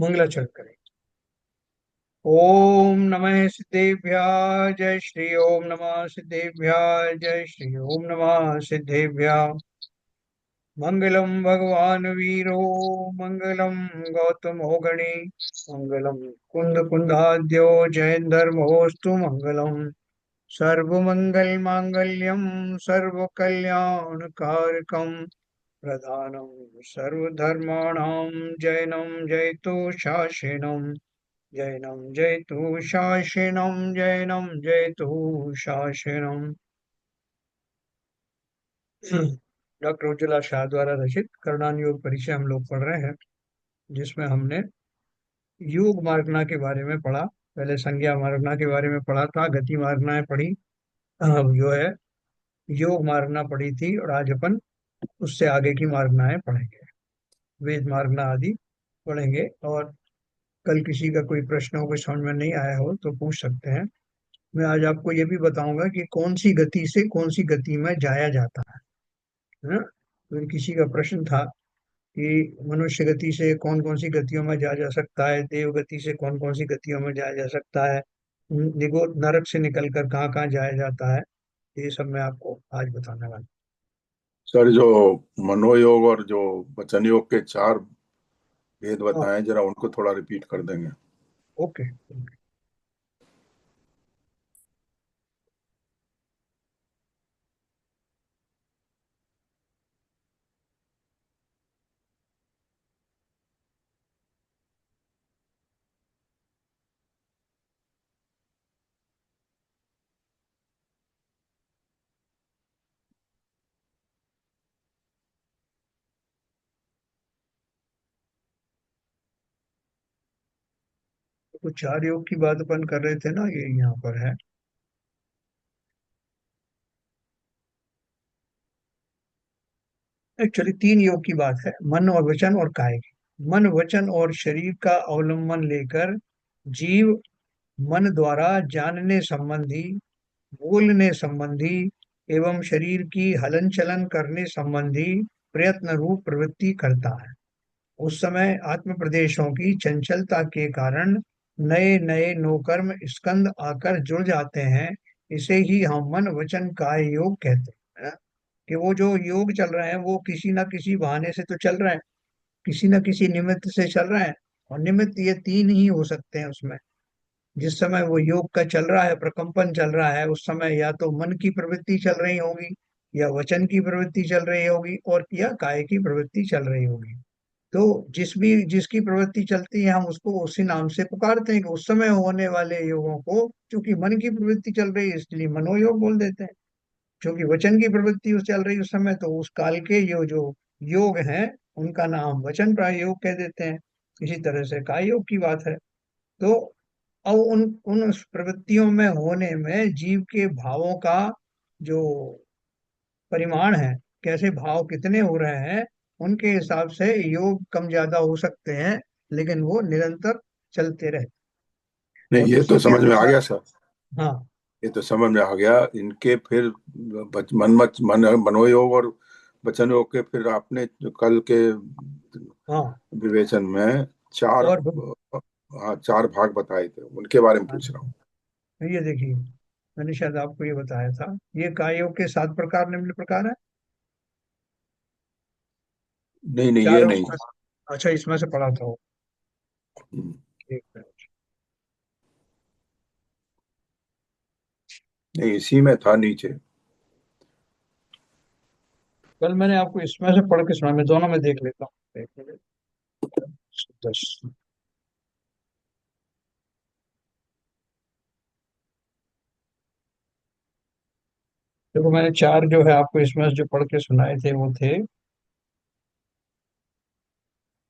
मंगलाचरण करें। ओम नमः सिद्धेभ्यः जय श्री ओम नमः सिद्धेभ्यः जय श्री ओम नमः सिद्धेभ्यः। मंगलम भगवान वीरो मंगलम गौतमो गणे मंगलम कुंद कुंदाद्यो जयेंद्रमोऽस्तु मंगलम। सर्वमंगल मांगल्यम सर्वकल्याणकारकम प्रधानम सर्वधर्माणां जैनं जयतु शासनम। जैनं जयतु शासनम। डॉक्टर उज्ज्वला शाह द्वारा रचित करणान योग परिचय हम लोग पढ़ रहे हैं, जिसमें हमने योग मार्गना के बारे में पढ़ा। पहले संज्ञा मार्गना के बारे में पढ़ा था, गति मार्गनाएं पढ़ी, अब जो है योग मार्गना पढ़ी थी, और आज अपन उससे आगे की मार्गनाएं पढ़ेंगे, वेद मार्गना आदि पढ़ेंगे। और कल किसी का कोई प्रश्न हो, कोई समझ में नहीं आया हो तो पूछ सकते हैं। मैं आज आपको ये भी बताऊंगा कि कौन सी गति से कौन सी गति में जाया जाता है ना। तो किसी का प्रश्न था कि मनुष्य गति से कौन कौन सी गतियों में जाया जा सकता है, देव गति से कौन कौन सी गतियों में जाया जा सकता है, देखो नरक से निकलकर कहाँ कहाँ जाया जाता है। ये सब मैं आपको आज बताने वाला सर, जो मनोयोग और जो वचन योग के चार भेद हूँ। हाँ, बताएं, जरा उनको थोड़ा रिपीट कर देंगे। ओके। तो चार योग की बात अपन कर रहे थे ना, ये यहाँ पर है। एक्चुअली तीन योग की बात है, मन और वचन और काय की। मन वचन और शरीर का अवलंबन लेकर जीव मन द्वारा जानने संबंधी, बोलने संबंधी एवं शरीर की हलन चलन करने संबंधी प्रयत्न रूप प्रवृत्ति करता है। उस समय आत्म प्रदेशों की चंचलता के कारण नए नए नोकर्म स्कंद आकर जुड़ जाते हैं। इसे ही हम मन वचन काय योग कहते हैं। कि वो जो योग चल रहे हैं वो किसी ना किसी बहाने से तो चल रहे हैं, किसी न किसी निमित्त से चल रहे हैं। और निमित्त ये तीन ही हो सकते हैं उसमें। जिस समय वो योग का चल रहा है, प्रकंपन चल रहा है, उस समय या तो मन की प्रवृत्ति चल रही होगी, या वचन की प्रवृत्ति चल रही होगी, और या काय की प्रवृत्ति चल रही होगी। तो जिसकी प्रवृत्ति चलती है हम उसको उसी नाम से पुकारते हैं। कि उस समय होने वाले योगों को, क्योंकि मन की प्रवृत्ति चल रही है इसलिए मनोयोग बोल देते हैं। क्योंकि वचन की प्रवृत्ति उस चल रही उस समय, तो उस काल के जो योग हैं उनका नाम वचन प्राय योग कह देते हैं। इसी तरह से काय योग की बात है। तो अब उन उन प्रवृत्तियों में होने में जीव के भावों का जो परिमाण है, कैसे भाव कितने हो रहे हैं, उनके हिसाब से योग कम ज्यादा हो सकते हैं, लेकिन वो निरंतर चलते रहे। नहीं, और ये उसी तो के समझ में आ अनुसार। गया सर। हाँ। ये तो समझ में आ गया इनके फिर मनोयोग और वचन योग के फिर आपने जो कल के हाँ। विवेचन में चार, और हाँ, चार भाग बताए थे, उनके बारे में पूछ रहा हूँ। ये देखिए, मैंने शायद आपको ये बताया था, ये काय योग के 7 प्रकार निम्न प्रकार है। नहीं नहीं, चार ये नहीं। उसमें, अच्छा इसमें से पढ़ा था वो। हम्म, एक मिनट। नहीं, इसी में था नीचे। कल मैंने आपको इसमें से पढ़ के सुना, मैं दोनों में देख लेता हूँ, एक मिनट। 10। देखो मैंने चार जो है आपको इसमें से जो पढ़ के सुनाए थे वो थे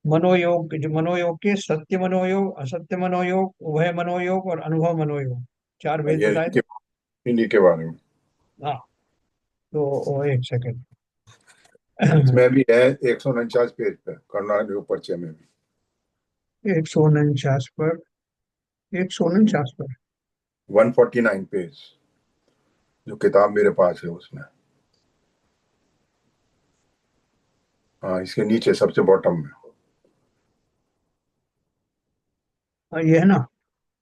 मनोयोग, जो मनोयोग के सत्य मनोयोग, असत्य मनोयोग, उभय मनोयोग और अनुभव मनोयोग, चार भेद ये बताए थे। इन्हीं के बारे में। हाँ। तो एक सेकंड। इसमें भी है 149 पेज पे, कर्नाटक योग परिचय में भी। 149 पर, 149 पर। 149 पेज, जो किताब मेरे पास है उसमें। हाँ, इसके नीचे सबसे बॉटम में। और ये है ना,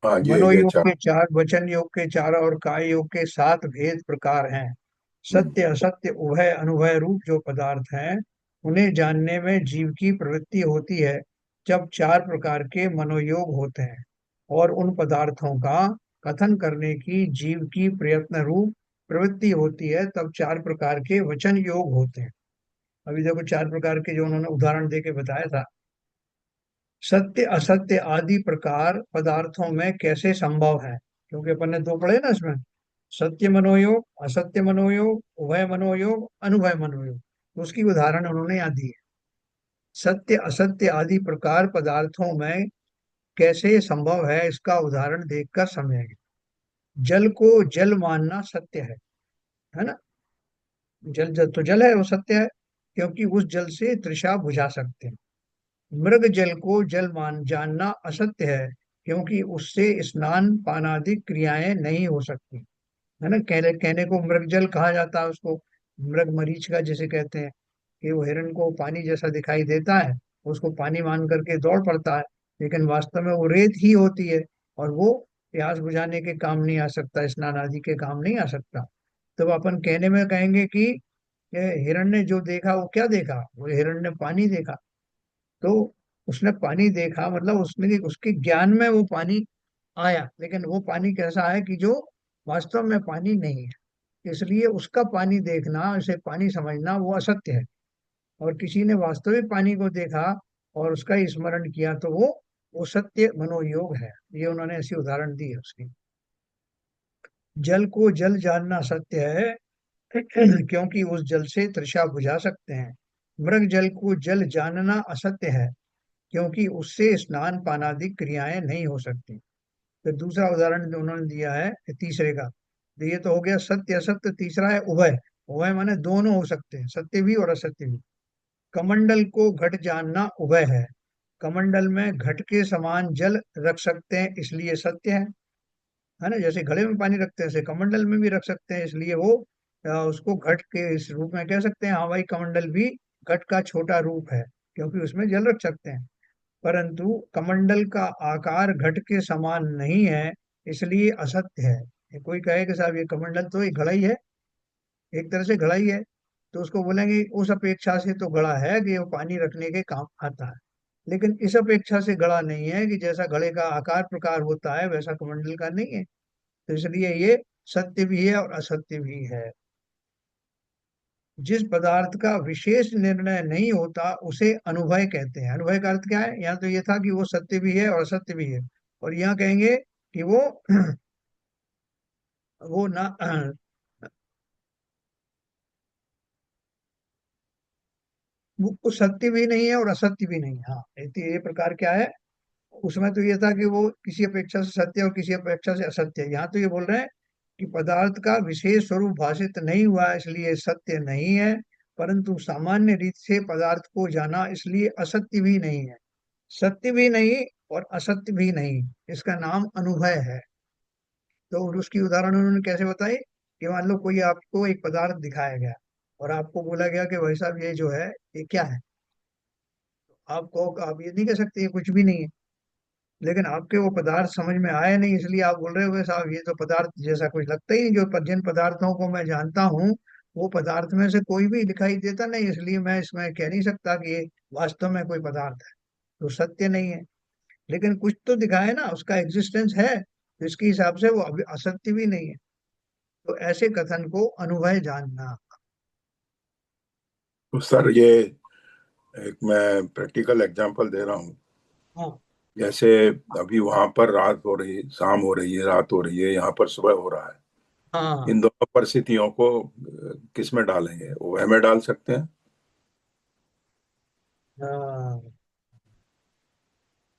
हाँ ये मनोयोग चार। के चार, वचन योग के चार और काय योग के सात भेद प्रकार हैं। हम्म। सत्य असत्य उभय अनुभय रूप जो पदार्थ हैं, उन्हें जानने में जीव की प्रवृत्ति होती है जब चार प्रकार के मनोयोग होते हैं। और उन पदार्थों का कथन करने की जीव की प्रयत्न रूप प्रवृत्ति होती है तब चार प्रकार के वचन योग होते हैं। अभी देखो चार प्रकार के जो उन्होंने उदाहरण दे के बताया था। सत्य असत्य आदि प्रकार पदार्थों में कैसे संभव है, क्योंकि अपन ने दो पढ़े ना इसमें, सत्य मनोयोग, असत्य मनोयोग, उभय मनोयोग, अनुभय मनोयोग। तो उसकी उदाहरण उन्होंने यहाँ दी है। सत्य असत्य आदि प्रकार पदार्थों में कैसे संभव है, इसका उदाहरण देखकर समझेंगे। जल को जल मानना सत्य है ना। जल जल तो जल है, वो सत्य है, क्योंकि उस जल से तृषा बुझा सकते हैं। मृग जल को जल मान जानना असत्य है, क्योंकि उससे स्नान पानादि क्रियाएं नहीं हो सकती। है ना, कहने को मृग जल कहा जाता है उसको, मृग मरीचिका जिसे कहते हैं, कि वो हिरण को पानी जैसा दिखाई देता है, उसको पानी मान करके दौड़ पड़ता है, लेकिन वास्तव में वो रेत ही होती है। और वो प्यास बुझाने के काम नहीं आ सकता, स्नान आदि के काम नहीं आ सकता। तो अपन कहने में कहेंगे कि ये हिरण ने जो देखा वो क्या देखा, वो हिरण ने पानी देखा। तो उसने पानी देखा मतलब उसने उसके ज्ञान में वो पानी आया, लेकिन वो पानी कैसा है कि जो वास्तव में पानी नहीं है। इसलिए उसका पानी देखना, उसे पानी समझना वो असत्य है। और किसी ने वास्तविक पानी को देखा और उसका ही स्मरण किया तो वो सत्य मनोयोग है। ये उन्होंने ऐसी उदाहरण दी है उसकी। जल को जल जानना सत्य है, क्योंकि उस जल से तृषा बुझा सकते हैं। मृग जल को जल जानना असत्य है, क्योंकि उससे स्नान पानादि क्रियाएं नहीं हो सकती। फिर दूसरा उदाहरण जो उन्होंने दिया है तीसरे का, तो ये तो हो गया सत्य असत्य। तीसरा है उभय। उभय माने दोनों हो सकते हैं, सत्य भी और असत्य भी। कमंडल को घट जानना उभय है। कमंडल में घट के समान जल रख सकते हैं, इसलिए सत्य है ना। जैसे घड़े में पानी रखते हैं ऐसे कमंडल में भी रख सकते हैं, इसलिए वो उसको घट के इस रूप में कह सकते हैं। हाँ भाई, कमंडल भी घट का छोटा रूप है, क्योंकि उसमें जल रख सकते हैं। परंतु कमंडल का आकार घट के समान नहीं है, इसलिए असत्य है। ये कोई कहे कि साहब ये कमंडल तो एक घड़ा ही है, एक तरह से घड़ा ही है, तो उसको बोलेंगे उस अपेक्षा से तो घड़ा है कि वो पानी रखने के काम आता है। लेकिन इस अपेक्षा से घड़ा नहीं है कि जैसा घड़े का आकार प्रकार होता है वैसा कमंडल का नहीं है। तो इसलिए ये सत्य भी है और असत्य भी है। जिस पदार्थ का विशेष निर्णय नहीं होता उसे अनुभय कहते हैं। अनुभय का अर्थ क्या है, यहाँ तो ये था कि वो सत्य भी है और असत्य भी है, और यहाँ कहेंगे कि वो ना वो सत्य भी नहीं है और असत्य भी नहीं है। हाँ, ये प्रकार क्या है, उसमें तो ये था कि वो किसी अपेक्षा से सत्य और किसी अपेक्षा से असत्य है। यहाँ तो ये बोल रहे हैं कि पदार्थ का विशेष स्वरूप भाषित नहीं हुआ इसलिए सत्य नहीं है, परंतु सामान्य रीत से पदार्थ को जाना इसलिए असत्य भी नहीं है। सत्य भी नहीं और असत्य भी नहीं, इसका नाम अनुभय है। तो उसकी उदाहरण उन्होंने कैसे बताई, कि मान लो कोई आपको एक पदार्थ दिखाया गया और आपको बोला गया कि भाई साहब ये जो है ये क्या है। आपको आप ये नहीं कह सकते ये कुछ भी नहीं है, लेकिन आपके वो पदार्थ समझ में आया नहीं, इसलिए आप बोल रहे हो साहब ये तो पदार्थ जैसा कुछ लगता ही नहीं। जिन पदार्थों को मैं जानता हूँ वो पदार्थ में से कोई भी दिखाई देता नहीं, इसलिए मैं इसमें कह नहीं सकता कि ये वास्तव में कोई पदार्थ है। तो सत्य नहीं है, लेकिन कुछ तो दिखाए ना, उसका एग्जिस्टेंस है, तो इसके हिसाब से वो अभी असत्य भी नहीं है। तो ऐसे कथन को अनुभव जानना। तो सर ये एक मैं प्रैक्टिकल एग्जांपल दे रहा हूँ। हाँ जैसे अभी वहां पर रात हो रही, शाम हो रही है, रात हो रही है, यहाँ पर सुबह हो रहा है। हाँ इन दोनों परिस्थितियों को किस में डालेंगे, वह में डाल सकते हैं। हाँ।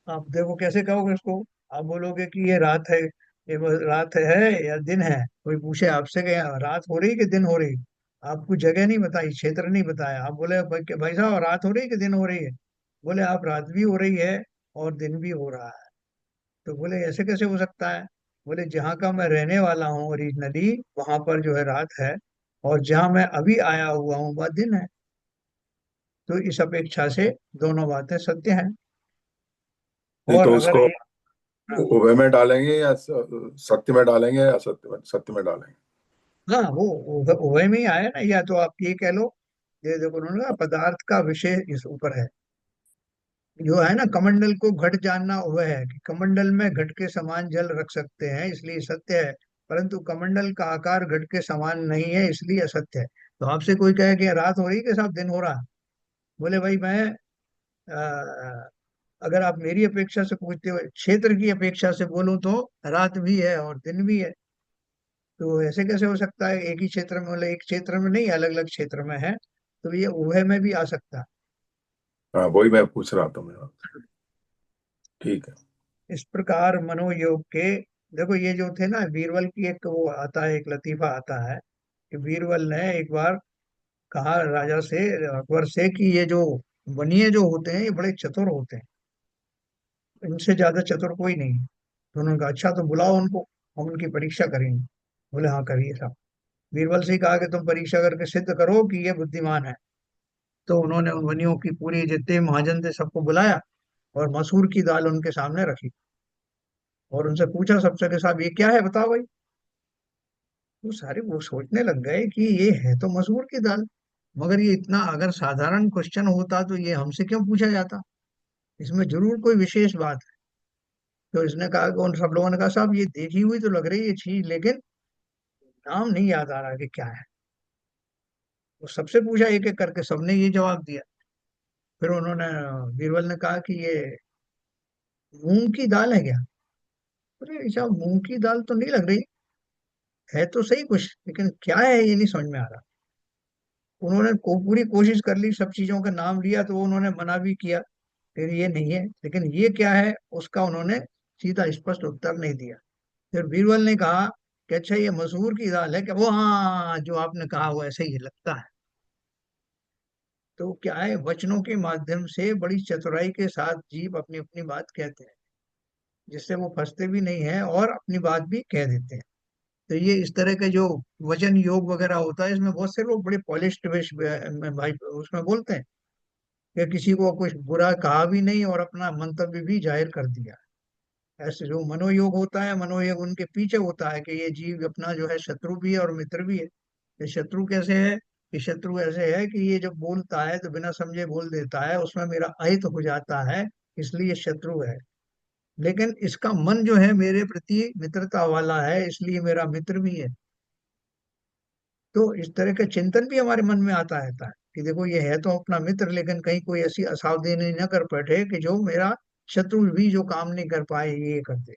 आप देखो कैसे कहोगे उसको। आप बोलोगे कि ये रात है, ये रात है या दिन है। कोई पूछे आपसे कि रात हो रही कि दिन हो रही, आपको जगह नहीं बताई, क्षेत्र नहीं बताया, आप बोले भाई साहब रात हो रही कि दिन हो रही है। बोले आप रात भी हो रही है और दिन भी हो रहा है। तो बोले ऐसे कैसे हो सकता है। बोले जहाँ का मैं रहने वाला हूँ ओरिजिनली, वहां पर जो है रात है, और जहाँ मैं अभी आया हुआ हूँ वह दिन है। तो इस अपेक्षा से दोनों बातें सत्य हैं। नहीं और तो अगर उसको हाँ। उभय में डालेंगे या सत्य में डालेंगे या सत्य में डालेंगे? हाँ, वो उभय में ही आया ना, या तो आप ये कह लो, ये देखो उन्होंने कहा पदार्थ का विषय इस ऊपर है। जो है ना, कमंडल को घट जानना वह है कि कमंडल में घट के समान जल रख सकते हैं इसलिए सत्य है, परंतु कमंडल का आकार घट के समान नहीं है इसलिए असत्य है। तो आपसे कोई कहे कि रात हो रही है कि साहब दिन हो रहा है, बोले भाई मैं अगर आप मेरी अपेक्षा से पूछते हो, क्षेत्र की अपेक्षा से बोलूं तो रात भी है और दिन भी है। तो ऐसे कैसे हो सकता है, एक ही क्षेत्र में, मतलब एक क्षेत्र में नहीं, अलग अलग क्षेत्र में है, तो ये उभय में भी आ सकता है। हाँ, वही मैं पूछ रहा था मैं आपसे। ठीक है। इस प्रकार मनोयोग के, देखो ये जो थे ना, बीरबल की एक वो आता है, एक लतीफा आता है कि बीरबल ने एक बार कहा राजा से, अकबर से, कि ये जो बनिए जो होते हैं ये बड़े चतुर होते हैं, इनसे ज्यादा चतुर कोई नहीं है। तो उन्होंने कहा अच्छा, तो बुलाओ उनको, हम उनकी परीक्षा करेंगे। बोले हाँ करिए साहब। बीरबल से ही कहा कि तुम परीक्षा करके सिद्ध करो कि ये बुद्धिमान है। तो उन्होंने उन बनियों की पूरी जितने महाजन थे सबको बुलाया और मसूर की दाल उनके सामने रखी और उनसे पूछा सबसे कि साहब ये क्या है बताओ भाई। वो सारे वो सोचने लग गए कि ये है तो मसूर की दाल, मगर ये इतना अगर साधारण क्वेश्चन होता तो ये हमसे क्यों पूछा जाता, इसमें जरूर कोई विशेष बात है। तो इसने कहा कि उन सब लोगों ने कहा साहब ये देखी हुई तो लग रही है ये चीज, लेकिन नाम नहीं याद आ रहा कि क्या है। वो सबसे पूछा एक एक करके, सबने ये जवाब दिया। फिर उन्होंने, बीरबल ने कहा कि ये मूंग की दाल है क्या। अरे साहब मूंग की दाल तो नहीं लग रही, है तो सही कुछ, लेकिन क्या है ये नहीं समझ में आ रहा। उन्होंने पूरी कोशिश कर ली, सब चीजों का नाम लिया तो उन्होंने मना भी किया, फिर ये नहीं है, लेकिन ये क्या है उसका उन्होंने सीधा स्पष्ट उत्तर नहीं दिया। फिर बीरबल ने कहा कि अच्छा ये मसूर की दाल है क्या, वो हाँ जो आपने कहा वो ऐसे ही लगता है। तो क्या है, वचनों के माध्यम से बड़ी चतुराई के साथ जीव अपनी अपनी बात कहते हैं, जिससे वो फंसते भी नहीं है और अपनी बात भी कह देते हैं। तो ये इस तरह के जो वचन योग वगैरह होता है, इसमें बहुत से लोग बड़े पॉलिश्ड में भाई उसमें बोलते हैं कि किसी को कुछ बुरा कहा भी नहीं और अपना मंतव्य भी जाहिर कर दिया। ऐसे जो मनोयोग होता है, मनोयोग उनके पीछे होता है कि ये जीव अपना जो है शत्रु भी है और मित्र भी है। ये शत्रु कैसे है, कि शत्रु ऐसे है कि ये जब बोलता है तो बिना समझे बोल देता है, उसमें मेरा अहित हो जाता है, इसलिए ये शत्रु है। लेकिन इसका मन जो है मेरे प्रति मित्रता वाला है, इसलिए मेरा मित्र भी है। तो इस तरह का चिंतन भी हमारे मन में आता रहता है कि देखो ये है तो अपना मित्र, लेकिन कहीं कोई ऐसी असावधानी न कर बैठे कि जो मेरा शत्रु भी जो काम नहीं कर पाए ये कर दे।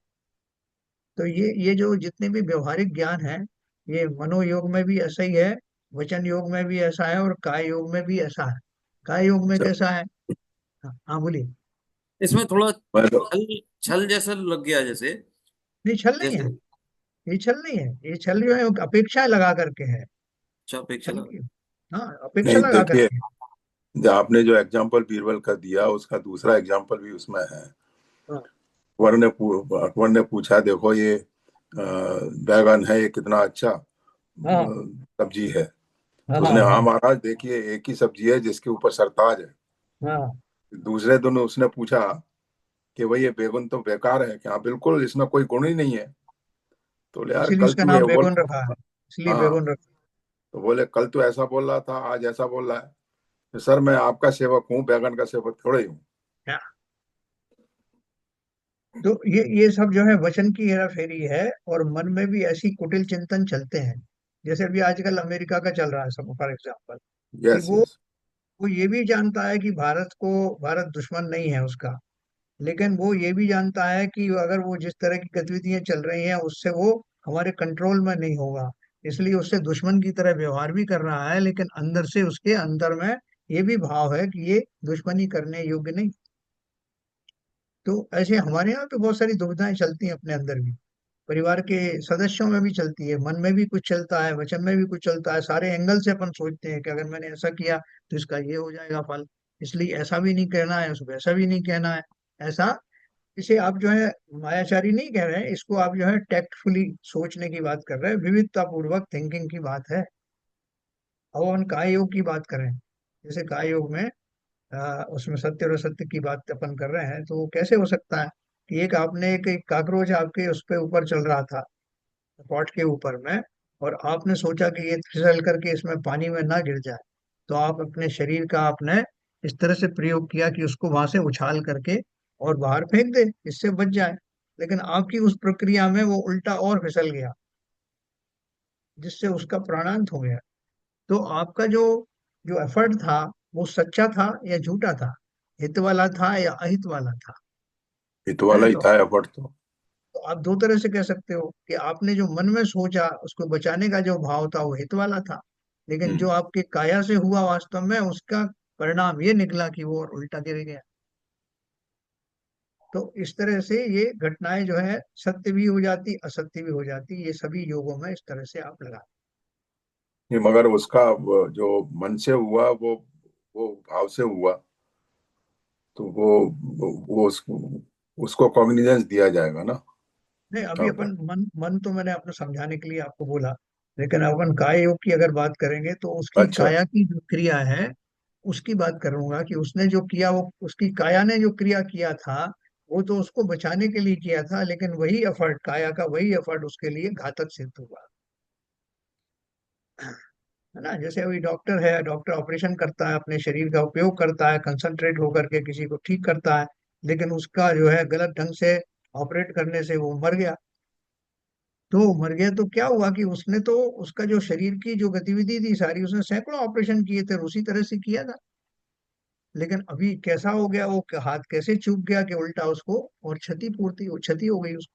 तो ये जो जितने भी व्यवहारिक ज्ञान है, ये मनोयोग में भी ऐसा ही है, वचन योग में भी ऐसा है और काय योग में भी ऐसा है। काय योग में अच्छा। कैसा है। हाँ हाँ, बोलिए। इसमें थोड़ा मैं तो छल छल जैसा लग गया, जैसे नहीं छल नहीं है, जैसे ये छल नहीं है, ये छल जो है वो अपेक्षा लगा करके है। अच्छा अपेक्षा छल लगा। की, हाँ अपेक्षा नहीं, लगा देखिए, करके। जो आपने जो एग्जाम्पल बीरबल का दिया उसका दूसरा एग्जाम्पल भी उसमें है। हाँ अकबर ने पूछा, देखो ये बैगन है, ये कितना अच्छा हाँ सब्जी है। हाँ तो हाँ उसने, हाँ हाँ महाराज देखिए एक ही सब्जी है जिसके ऊपर सरताज है। हाँ। दूसरे दिन उसने पूछा कि भाई ये बैगन तो बेकार है क्या, बिल्कुल इसमें कोई गुण ही नहीं है। तो बोले यार इसीलिए कल इसका तू ये नाम बोल बेगुन रहा रखा है, था। इसलिए हाँ, बेगुन रखा तो बोले कल तू ऐसा बोल रहा था, आज ऐसा बोल रहा है। तो सर मैं आपका सेवक हूँ, बैगन का सेवक थोड़ा ही हूँ। है। तो ये सब जो है वचन की हेरा फेरी है, और मन में भी ऐसी कुटिल चिंतन चलते हैं। जैसे अभी आजकल अमेरिका का चल रहा है सब, फॉर एग्जाम्पल, कि यस, यस। वो ये भी जानता है कि भारत दुश्मन नहीं है उसका, लेकिन वो ये भी जानता है कि अगर वो जिस तरह की गतिविधियां चल रही हैं उससे वो हमारे कंट्रोल में नहीं होगा, इसलिए उससे दुश्मन की तरह व्यवहार भी कर रहा है, लेकिन अंदर से उसके अंदर में ये भी भाव है कि ये दुश्मनी करने योग्य नहीं। तो ऐसे हमारे यहाँ पे बहुत सारी दुविधाएं चलती हैं अपने अंदर भी, परिवार के सदस्यों में भी चलती है, मन में भी कुछ चलता है, वचन में भी कुछ चलता है, सारे एंगल से अपन सोचते हैं कि अगर मैंने ऐसा किया तो इसका ये हो जाएगा फल, इसलिए ऐसा भी नहीं कहना है, उसको ऐसा भी नहीं कहना है। ऐसा, इसे आप जो है मायाचारी नहीं कह रहे हैं, इसको आप जो है टैक्टफुली सोचने की बात कर रहे हैं, विविधता पूर्वक थिंकिंग की बात है। अब अपन काय योग की बात करें, जैसे काय योग में उसमें सत्य और असत्य की बात अपन कर रहे हैं, तो वो कैसे हो सकता है। कि एक आपने एक काकरोच आपके उस पे ऊपर चल रहा था, पॉट के ऊपर में, और आपने सोचा कि ये फिसल करके इसमें पानी में ना गिर जाए, तो आप अपने शरीर का आपने इस तरह से प्रयोग किया कि उसको वहां से उछाल करके और बाहर फेंक दे, इससे बच जाए। लेकिन आपकी उस प्रक्रिया में वो उल्टा और फिसल गया, जिससे उसका प्राणांत हो गया। तो आपका जो जो एफर्ट था, वो सच्चा था या झूठा था, हित वाला था या अहित वाला था? हित है वाला ही तो, था एफर्ट तो। तो आप दो तरह से कह सकते हो कि आपने जो मन में सोचा उसको बचाने का जो भाव था वो हित वाला था, लेकिन जो हम्म। आपके काया से हुआ वास्तव में उसका परिणाम ये निकला कि वो और उल्टा गिर गया। तो इस तरह से ये घटनाएं जो है सत्य भी हो जाती, असत्य भी हो जाती, ये सभी योगों में इस तरह से आप लगा। नहीं, मगर उसका वो जो मन से हुआ वो भाव से हुआ, तो वो उसको कॉग्निजेंस दिया जाएगा ना। नहीं, अभी अब अपन मन मन तो मैंने अपने समझाने के लिए आपको बोला, लेकिन अपन काय योग की अगर बात करेंगे तो उसकी अच्छा। काया की जो क्रिया है उसकी बात करूंगा कि उसने जो किया, वो उसकी काया ने जो क्रिया किया था वो तो उसको बचाने के लिए किया था, लेकिन वही एफर्ट, काया का वही एफर्ट उसके लिए घातक सिद्ध हुआ। है ना? जैसे अभी डॉक्टर है, डॉक्टर ऑपरेशन करता है, अपने शरीर का उपयोग करता है, कंसंट्रेट होकर के किसी को ठीक करता है, लेकिन उसका जो है गलत ढंग से ऑपरेट करने से वो मर गया। तो मर गया तो क्या हुआ कि उसने तो उसका जो शरीर की जो गतिविधि थी सारी, उसने सैकड़ों ऑपरेशन किए थे, उसी तरह से किया था, लेकिन अभी कैसा हो गया, वो हाथ कैसे चूक गया कि उल्टा उसको और क्षति हो गई उसको।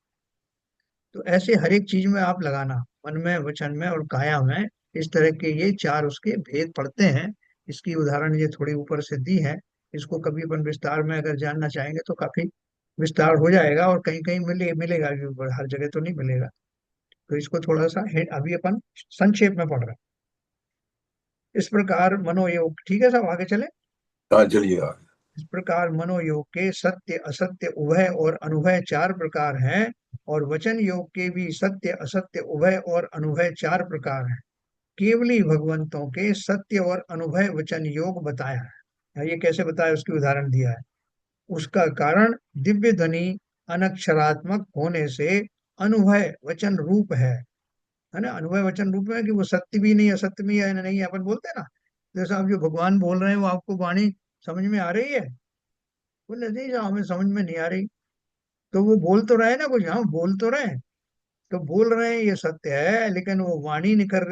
तो ऐसे हर एक चीज में आप लगाना, मन में, वचन में और काया में, इस तरह के ये चार उसके भेद पड़ते हैं। इसकी उदाहरण ये थोड़ी ऊपर से दी है, इसको कभी अपन विस्तार में अगर जानना चाहेंगे तो काफी विस्तार हो जाएगा, और कहीं कहीं मिलेगा भी, हर जगह तो नहीं मिलेगा। तो इसको थोड़ा सा अभी अपन संक्षेप में पढ़ रहे हैं। इस प्रकार मनोयोग, ठीक है, सब आगे चले। हाँ, चलिए आगे। इस प्रकार मनोयोग के सत्य असत्य उभय और अनुभय चार प्रकार हैं, और वचन योग के भी सत्य असत्य उभय और अनुभय चार प्रकार हैं। केवली भगवंतों के सत्य और अनुभय वचन योग बताया है। ये कैसे बताया, उसकी उदाहरण दिया है। उसका कारण दिव्य ध्वनि अनक्षरात्मक होने से अनुभय वचन रूप है ना? अनुभव वचन रूप में कि वो सत्य भी नहीं असत्य भी है नहीं है, अपन बोलते हैं ना, जैसे आप जो भगवान बोल रहे हैं वो आपको वाणी समझ में आ रही है, वो नहीं, जो हमें समझ में नहीं आ रही, तो वो बोल तो रहे हैं ना कुछ, हम बोल तो रहे हैं, तो बोल रहे हैं ये सत्य है, लेकिन वो वाणी निकल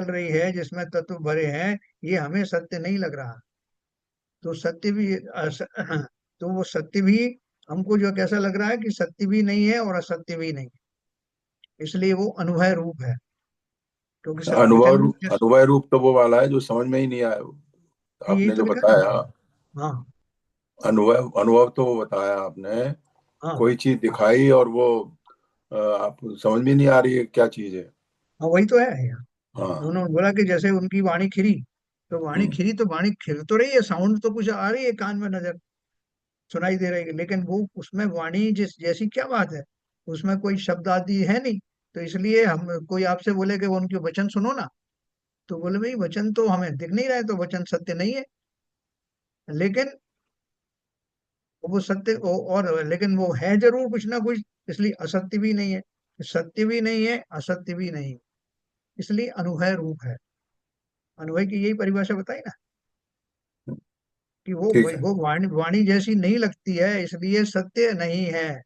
रही है जिसमें तत्व भरे हैं, ये हमें सत्य नहीं लग रहा। तो सत्य भी तो वो सत्य भी हमको जो कैसा लग रहा है कि सत्य भी नहीं है और असत्य भी नहीं, इसलिए वो अनुभव रूप है, क्योंकि वचन रूप अनुभव रूप तो वो वाला है जो समझ में ही नहीं आया, यही आपने तो जो लिखा है। बताया। हाँ अनुभव अनुभव तो वो बताया आपने, हाँ कोई चीज दिखाई और वो आप समझ में नहीं आ रही है क्या चीज है। हाँ, वही तो है यार। हाँ। उन्होंने बोला कि जैसे उनकी वाणी खिरी, तो वाणी हम्म। खिरी तो वाणी खिल तो रही है, साउंड तो कुछ आ रही है, कान में नजर सुनाई दे रही है, लेकिन वो उसमें वाणी जिस जैसी क्या बात है, उसमें कोई शब्द आदि है नहीं। तो इसलिए हम, कोई आपसे बोले कि वो उनके वचन सुनो ना, तो बोले भाई वचन तो हमें दिख नहीं रहा है, तो वचन सत्य नहीं है, लेकिन वो सत्य और लेकिन वो है जरूर कुछ ना कुछ, इसलिए असत्य भी नहीं है, सत्य भी नहीं है, असत्य भी नहीं है, इसलिए अनुभव रूप है। अनुभव की यही परिभाषा बताई ना, कि ठीक है। वो वाणी वाणी जैसी नहीं लगती है, इसलिए सत्य नहीं है।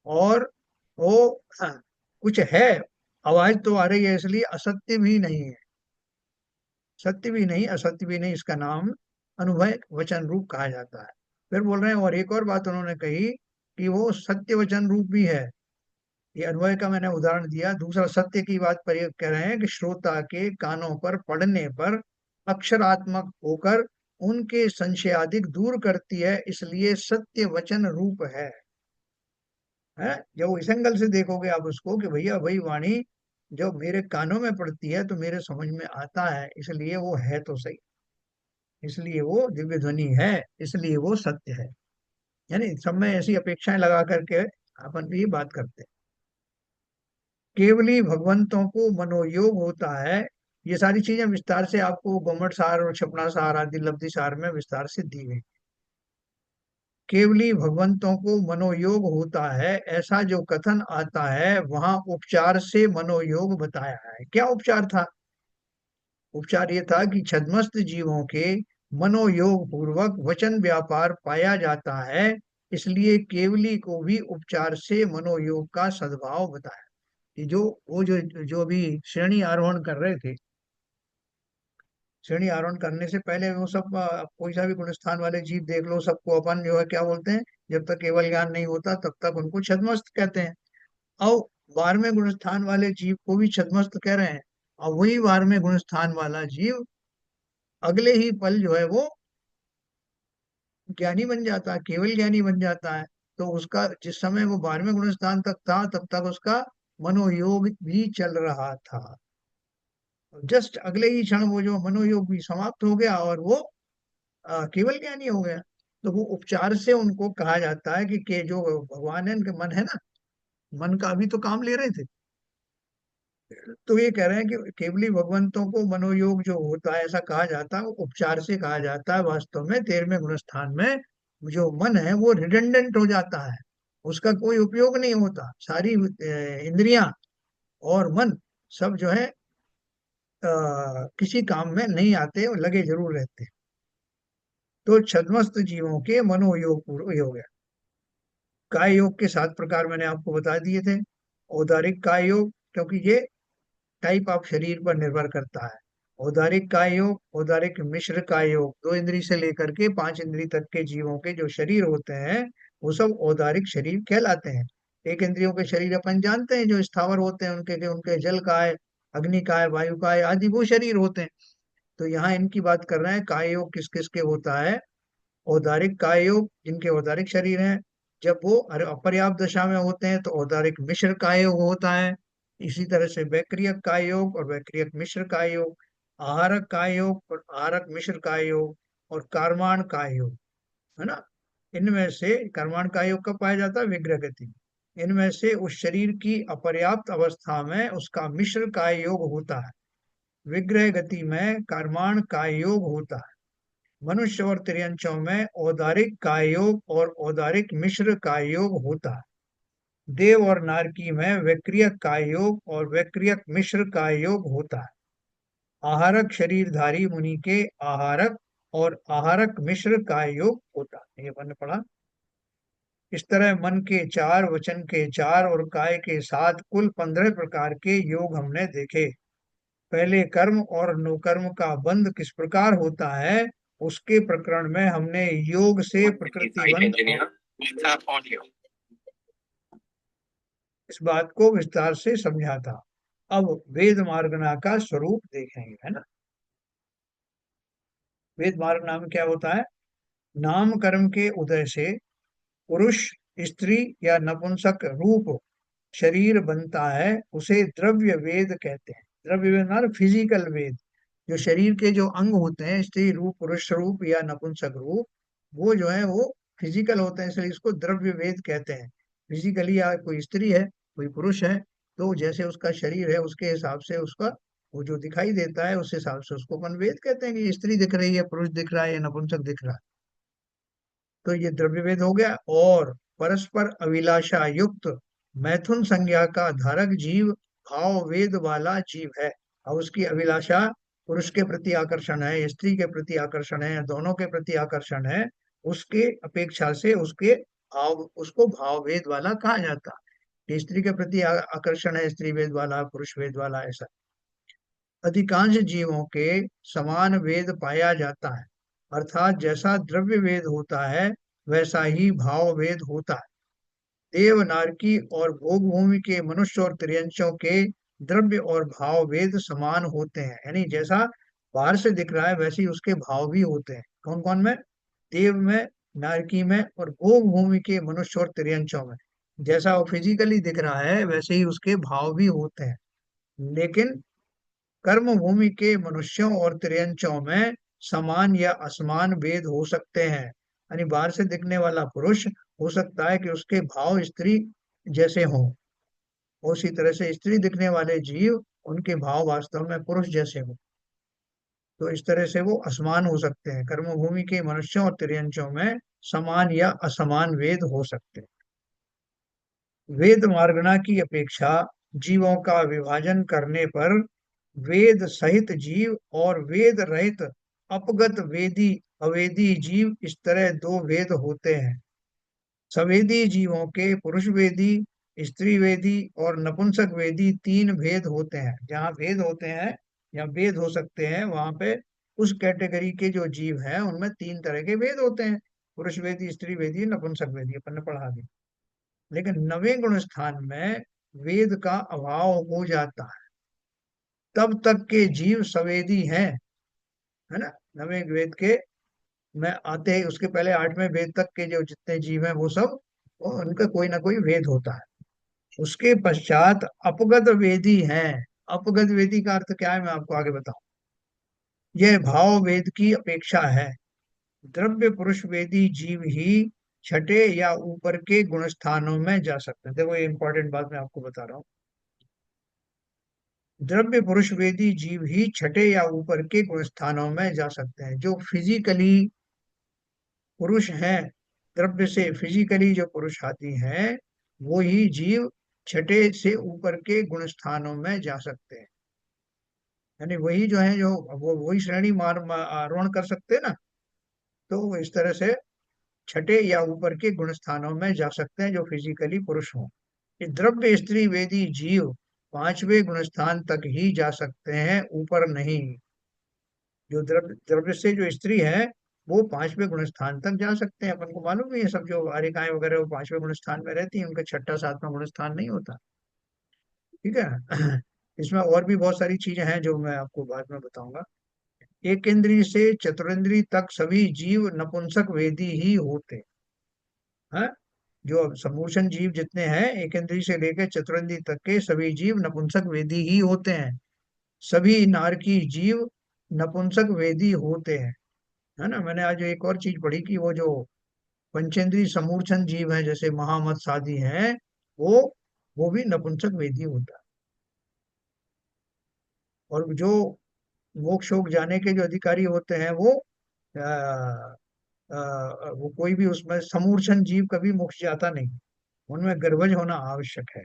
और वो, हाँ, कुछ है, आवाज तो आ रही है, इसलिए असत्य भी नहीं है। सत्य भी नहीं, असत्य भी नहीं, इसका नाम अनुभव वचन रूप कहा जाता है। फिर बोल रहे हैं, और एक और बात उन्होंने कही कि वो सत्य वचन रूप भी है। ये अनुभव का मैंने उदाहरण दिया, दूसरा सत्य की बात पर ये कह रहे हैं कि श्रोता के कानों पर पड़ने पर अक्षरात्मक होकर उनके संशयादिक दूर करती है, इसलिए सत्य वचन रूप है। जब इस एंगल से देखोगे आप उसको कि भैया भाई वाणी जब मेरे कानों में पड़ती है तो मेरे समझ में आता है, इसलिए वो है तो सही, इसलिए वो दिव्य ध्वनि है, इसलिए वो सत्य है। यानी सब में ऐसी अपेक्षाएं लगा करके अपन ये बात करते हैं। केवली भगवंतों को मनोयोग होता है। ये सारी चीजें विस्तार से आपको गोमट सार और क्षपणा सार आदि लब्धि सार में विस्तार से दी गई। केवली भगवंतों को मनोयोग होता है, ऐसा जो कथन आता है वहां उपचार से मनोयोग बताया है। क्या उपचार था? उपचार ये था कि छद्मस्त जीवों के मनोयोग पूर्वक वचन व्यापार पाया जाता है, इसलिए केवली को भी उपचार से मनोयोग का सद्भाव बताया। कि जो वो जो भी श्रेणी आरोहण कर रहे थे, श्रेणी आरोहण करने से पहले वो सब कोई सा भी गुणस्थान वाले जीव देख लो, सबको अपन जो है क्या बोलते हैं, जब तक केवल ज्ञान नहीं होता तब तक उनको छद्मस्त कहते हैं। और 12वें गुणस्थान वाले जीव को भी छद्मस्त कह रहे हैं, और वही 12वें गुणस्थान वाला जीव अगले ही पल जो है वो ज्ञानी बन जाता है, केवल ज्ञानी बन जाता है। तो उसका जिस समय वो 12वें गुणस्थान तक था तब तक उसका मनोयोग भी चल रहा था। जस्ट अगले ही क्षण वो जो मनोयोग भी समाप्त हो गया और वो केवल ज्ञानी हो गया। तो वो उपचार से उनको कहा जाता है कि जो भगवान है उनके मन है ना, मन का अभी तो काम ले रहे थे। तो ये कह रहे हैं कि केवली भगवंतों को मनोयोग जो होता है ऐसा कहा जाता है, वो उपचार से कहा जाता है। वास्तव में 13वें गुणस्थान में जो मन है वो रिडंडेंट हो जाता है, उसका कोई उपयोग नहीं होता। सारी इंद्रियां और मन सब जो है किसी काम में नहीं आते और लगे जरूर रहते हैं। तो छद्मस्त जीवों के मनोयोग पूर्ण योग है। काय योग के 7 प्रकार मैंने आपको बता दिए थे। औदारिक काय योग, क्योंकि ये टाइप ऑफ शरीर पर निर्भर करता है। औदारिक काय योग, औदारिक मिश्र काय योग, 2 इंद्री से लेकर के 5 इंद्री तक के जीवों के जो शरीर होते हैं वो सब औदारिक शरीर कहलाते हैं। एक इंद्रियों के शरीर अपन जानते हैं जो स्थावर होते हैं, उनके जल काय, अग्नि काय, वायु काय आदि वो शरीर होते हैं। तो यहाँ इनकी बात कर रहे हैं काय योग किस किस के होता है। औदारिक काय योग जिनके औदारिक शरीर हैं, जब वो अपर्याप्त दशा में होते हैं तो औदारिक मिश्र काय योग होता है। इसी तरह से वैक्रियक काय योग और वैक्रियक मिश्र काय योग, आहारक काय योग और आहारक मिश्र काय योग, और कार्माण काय योग, है ना। इनमें से कर्माण काय योग कब पाया जाता है? विग्रह गति में। इनमें से उस शरीर की अपर्याप्त अवस्था में उसका मिश्र काय योग होता है, विग्रह गति में कर्माण काय योग होता है। मनुष्य और त्रियंचों में औदारिक काय योग और औदारिक मिश्र काय योग होता है। देव और नारकी में वैक्रियक काय योग और वैक्रियक मिश्र काय योग होता है। आहारक शरीरधारी मुनि के आहारक और आहारक मिश्र काय योग होता है। ये मैंने पढ़ा। इस तरह मन के 4, वचन के 4 और काय के 7 कुल 15 प्रकार के योग हमने देखे। पहले कर्म और अनुकर्म का बंध किस प्रकार होता है उसके प्रकरण में हमने योग से प्रकृति बंध इस बात को विस्तार से समझा था। अब वेद मार्गना का स्वरूप देखेंगे, है ना। वेद मार्गना में क्या होता है? नाम कर्म के उदय से पुरुष, स्त्री या नपुंसक रूप शरीर बनता है, उसे द्रव्य वेद कहते हैं। द्रव्य वेद मतलब फिजिकल वेद। जो शरीर के जो अंग होते हैं, स्त्री रूप, पुरुष रूप या नपुंसक रूप, वो जो है वो फिजिकल होते हैं, इसलिए इसको द्रव्य वेद कहते हैं। फिजिकली या कोई स्त्री है, कोई पुरुष है, तो जैसे उसका शरीर है उसके हिसाब से उसका वो जो दिखाई देता है उस हिसाब से उसको अपन वेद कहते हैं कि ये स्त्री दिख रही है, पुरुष दिख रहा है या नपुंसक दिख रहा है। तो ये द्रव्य वेद हो गया। और परस्पर अभिलाषा युक्त मैथुन संज्ञा का धारक जीव भाव वेद वाला जीव है। और उसकी अभिलाषा पुरुष के प्रति आकर्षण है, स्त्री के प्रति आकर्षण है, दोनों के प्रति आकर्षण है, उसके अपेक्षा से उसके भाव, उसको भाव वेद वाला कहा जाता है। कि स्त्री के प्रति आकर्षण है, स्त्री वेद वाला, पुरुष वेद वाला, ऐसा। अधिकांश जीवों के समान वेद पाया जाता है, अर्थात जैसा द्रव्य वेद होता है वैसा ही भाव वेद होता है। देव, नारकी और भोग भूमि के मनुष्य और त्रियंशों के द्रव्य और भाव वेद समान होते हैं, यानी जैसा बाहर से दिख रहा है वैसे ही उसके भाव भी होते हैं। कौन कौन में? देव में, नारकी में और भोग भूमि के मनुष्य और त्रियंशों में। जैसा वो फिजिकली दिख रहा है वैसे ही उसके भाव भी होते हैं। लेकिन कर्म भूमि के मनुष्यों और त्रियंचों में समान या असमान भेद हो सकते हैं। यानी बाहर से दिखने वाला पुरुष हो सकता है कि उसके भाव स्त्री जैसे हों, उसी तरह से स्त्री दिखने वाले जीव उनके भाव वास्तव में पुरुष जैसे हों। तो इस तरह से वो असमान हो सकते हैं। कर्मभूमि के मनुष्यों और तिर्यंचों में समान या असमान वेद हो सकते हैं। वेद मार्गना की अपेक्षा जीवों का विभाजन करने पर वेद सहित जीव और वेद रहित अपगत वेदी अवेदी जीव, इस तरह दो वेद होते हैं। सवेदी जीवों के पुरुष वेदी, स्त्री वेदी और नपुंसक वेदी तीन भेद होते हैं। जहाँ भेद होते हैं या वेद हो सकते हैं, वहां पे उस कैटेगरी के जो जीव हैं उनमें तीन तरह के वेद होते हैं। पुरुष वेदी, स्त्री वेदी, नपुंसक वेदी, अपन ने पढ़ा दिया। लेकिन नवे गुण स्थान में वेद का अभाव हो जाता है, तब तक के जीव सवेदी हैं, है ना। नवे वेद के में आते ही उसके पहले आठवें वेद तक के जो जितने जीव हैं वो सब, उनका कोई ना कोई वेद होता है। उसके पश्चात अपगत वेदी हैं। अपगत वेदी का अर्थ क्या है, मैं आपको आगे बताऊं। यह भाव वेद की अपेक्षा है। द्रव्य पुरुष वेदी जीव ही छठे या ऊपर के गुण स्थानों में जा सकते हैं। देखो ये इंपॉर्टेंट बात मैं आपको बता रहा हूँ। द्रव्य पुरुष वेदी जीव ही छठे या ऊपर के गुण स्थानों में जा सकते हैं। जो फिजिकली पुरुष हैं, द्रव्य से फिजिकली जो पुरुष आदि हैं, वो ही जीव छठे से ऊपर के गुण स्थानों में जा सकते हैं। यानी वही जो है, जो वो वही श्रेणी आरोहण कर सकते हैं ना। तो वो इस तरह से छठे या ऊपर के गुण स्थानों में जा सकते हैं जो फिजिकली पुरुष हों। ये द्रव्य स्त्री वेदी जीव पांचवे गुण स्थान तक ही जा सकते हैं, ऊपर नहीं। जो द्रव्य द्रव्य से जो स्त्री है वो पांचवें गुण स्थान तक जा सकते हैं। अपन को मालूम है ये सब, जो आरिकाएं वगैरह वो पांचवें गुण स्थान में रहती हैं, उनका छठा सातवां गुण स्थान नहीं होता। ठीक है। इसमें और भी बहुत सारी चीजें हैं जो मैं आपको बाद में बताऊंगा। एक इंद्रिय से चतुरिंद्रिय तक सभी जीव नपुंसक वेदी ही होते हैं। जो समूषण जीव जितने हैं, एक इंद्रिय से लेकर चतुरिंद्रिय तक के सभी जीव नपुंसक वेदी ही होते हैं। सभी नारकी जीव नपुंसक वेदी होते हैं, है ना। मैंने आज एक और चीज पढ़ी कि वो जो पंचेंद्रीय समूर्छन जीव है, जैसे महामत्स्य आदि हैं, वो वो भी नपुंसक वेदी होता है। और जो मोक्ष शोक जाने के जो अधिकारी होते हैं वो वो कोई भी उसमें समूर्छन जीव कभी मोक्ष जाता नहीं, उनमें गर्भज होना आवश्यक है।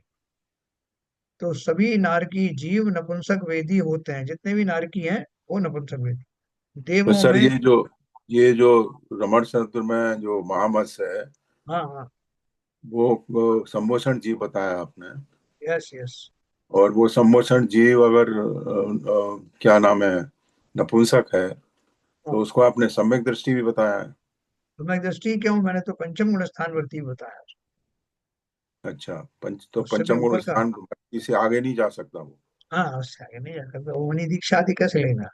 तो सभी नारकी जीव नपुंसक वेदी होते हैं, जितने भी नारकी हैं वो नपुंसक वेदी। तो देवों सर में, ये जो रमण शब्द में जो महामत्स्य है, हाँ हाँ, वो सम्मोषण जीव बताया आपने। Yes yes. और वो सम्मोषण जीव अगर क्या नाम है, नपुंसक है, तो हाँ, उसको आपने सम्यक दृष्टि भी बताया है। तो मैं दृष्टि क्यों, मैंने तो पंचम गुण स्थान वर्ती बताया। अच्छा, तो उससे भी पंचम गुण ऊपर का। स्थान से आगे नहीं जा सकता वो। हाँ, उससे आगे नहीं जाकर वो मनी दीक्षा आदि कैसे लेगा,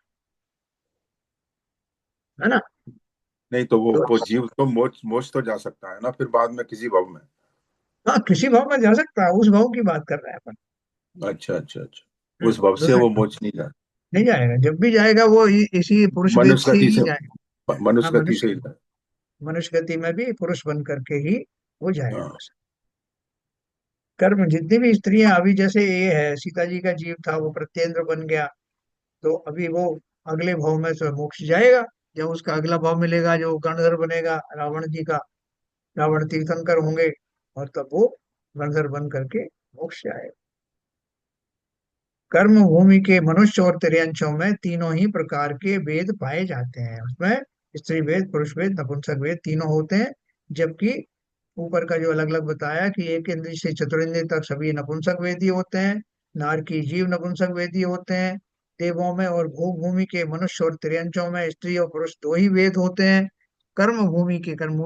है ना। नहीं तो वो तो वो जीव तो मोक्ष मोक्ष तो जा सकता है ना, फिर बाद में किसी भव में। हाँ, किसी भाव में जा सकता है, उस भाव की बात कर रहे हैं अपन। अच्छा अच्छा अच्छा, उस भव से दूसरे वो मोक्ष नहीं जा। नहीं जाएगा, जब भी जाएगा वो इसी पुरुष वेद मनुष्य से गति ही से, जाएगा। हाँ, मनुष्य गति से मनुष्य ही था। मनुष्य गति में भी पुरुष बन करके ही वो जाएगा हाँ। बस। कर्म जितनी भी स्त्रियां, अभी जैसे ये है सीता जी का जीव था, वो प्रत्येंद्र बन गया, तो अभी वो अगले भाव में से मोक्ष जाएगा। जब उसका अगला भाव मिलेगा, जो गणधर बनेगा रावण जी का, रावण तीर्थंकर होंगे, और तब वो गणधर बन करके मोक्ष जाएगा। कर्म भूमि के मनुष्य और तिर्यंचों में तीनों ही प्रकार के वेद पाए जाते हैं। उसमें स्त्री वेद, पुरुष वेद, नपुंसक वेद तीनों होते हैं। जबकि ऊपर का जो अलग अलग बताया कि एक इंद्रिय से चतुरिंद्रिय तक सभी नपुंसक वेदी होते हैं, नारकी जीव नपुंसक वेदी होते हैं। देवों में और भू भूमि के मनुष्य और तिर्यंचों में स्त्री और पुरुष दो ही वेद होते हैं। कर्म भूमि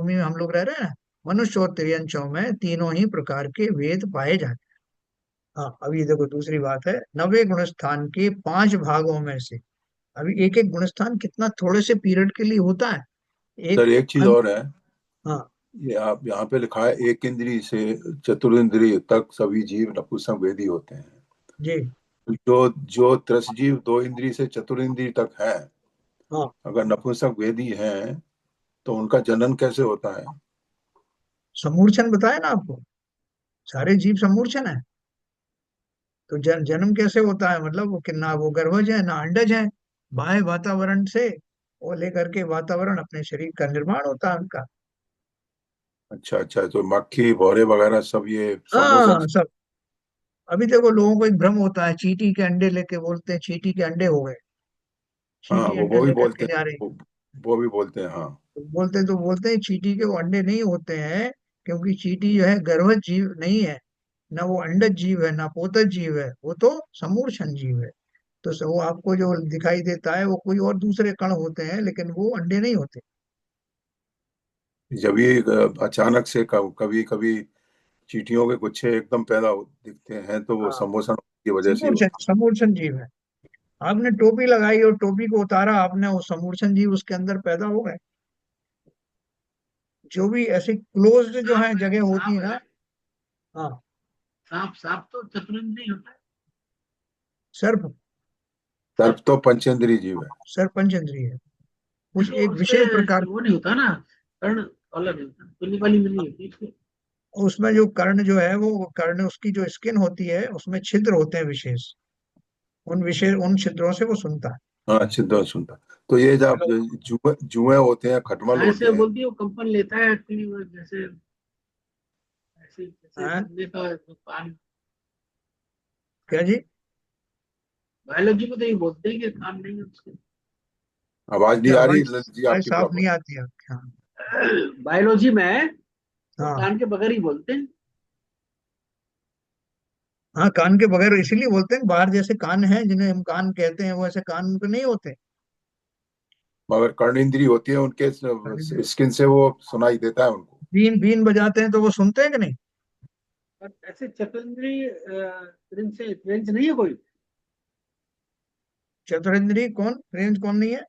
में हम लोग रह रहे हैं ना, मनुष्य और तिर्यंचों में तीनों ही प्रकार के वेद पाए जाते हैं। हाँ, अब ये देखो दूसरी बात है, नवे गुण स्थान के पांच भागों में से, अभी एक एक गुण स्थान कितना थोड़े से पीरियड के लिए होता है। सर एक एक चीज अंत, और है, हाँ ये आप यहाँ पे लिखा है एक इंद्रिय से चतुरिंद्रिय तक सभी जीव नपुंसक वेदी होते हैं। जी, जो जो त्रसजीव दो इंद्रिय से चतुरिंद्रिय तक है, हाँ, अगर नपुंसक वेदी हैं, तो उनका जनन कैसे होता है। समूर्छन बताया ना आपको, सारे जीव समूर्छन है। तो जन्म कैसे होता है, मतलब वो कि ना वो गर्भज है ना अंडज है, बाह्य वातावरण से वो लेकर के वातावरण अपने शरीर का निर्माण होता है उनका। अच्छा अच्छा, तो मक्खी भौरे वगैरह सब ये संभोषण। हाँ सब। अभी देखो लोगों को एक भ्रम होता है, चींटी के अंडे लेके बोलते हैं चींटी के अंडे हो गए, हाँ, चींटी अंडे वो भी लेकर बोलते के जा हैं, रहे हैं। वो भी बोलते हैं, हाँ। तो बोलते हैं चींटी के वो अंडे नहीं होते हैं, क्योंकि चींटी जो है गर्भज जीव नहीं है, ना वो अंडज जीव है ना पोतज जीव है, वो तो समूर्छन जीव है। तो वो आपको जो दिखाई देता है वो कोई और दूसरे कण होते हैं, लेकिन वो अंडे नहीं होते। जब ये अचानक से कभी कभी चींटियों के गुच्छे एकदम दिखते हैं, तो वो हाँ, संभोषण की वजह से ही समूर्छन होता समूर्छन जीव है। आपने टोपी लगाई और टोपी को उतारा आपने, वो समूर्छन जीव उसके अंदर पैदा हो गए। जो भी ऐसी क्लोज्ड जो है सांप है, जगह होती सांप है ना। है। हाँ। सांप सांप तो चतुरंगी होता है। सर्प। सर्प तो पंचेंद्रीय जीव है। सर्प पंचेंद्रिय है। कुछ तो एक उसके विशेष प्रकार, वो नहीं होता ना, कर्ण अलग नहीं होता, पीली वाली में नहीं होती इसके। उसमें जो कर्ण जो है वो कर्ण, उसकी जो स्किन होती है उसमें छिद्र होते हैं विशेष, उन विशेष उन छिद्रों से वो सुनता है। हाँ, छिद्र सुनता। तो ये जब चलो। जुए जुए होते हैं, खटमल साइंस से होते हैं। बोलती है वो कंपन लेता है एक्चुअली, वो जैसे ऐसे जैसे हाँ। बंदे का जो कान। क्या जी? बायोलॉजी को तो ये बोलते हैं कि कान नहीं है उसके। आवाज नहीं क्या आ रही आवाज? ललित जी आवाज आपकी साफ प्रॉपर। नहीं आती है आपकी? हाँ। बायोलॉजी में तो हाँ। कान के बगैर ही बोलते हैं। हाँ, कान के बगैर इसीलिए बोलते हैं, बाहर जैसे कान है जिन्हें हम कान कहते हैं वो ऐसे कान उनके नहीं होते। मगर कर्ण इंद्री होती है उनके, स्किन से वो सुनाई देता है उनको। बीन बीन बजाते हैं तो वो सुनते हैं कि नहीं? पर ऐसे चतुरंगी रेंज नहीं है कोई। चतुरेंद्रिय कौन, रेंज कौन नहीं है?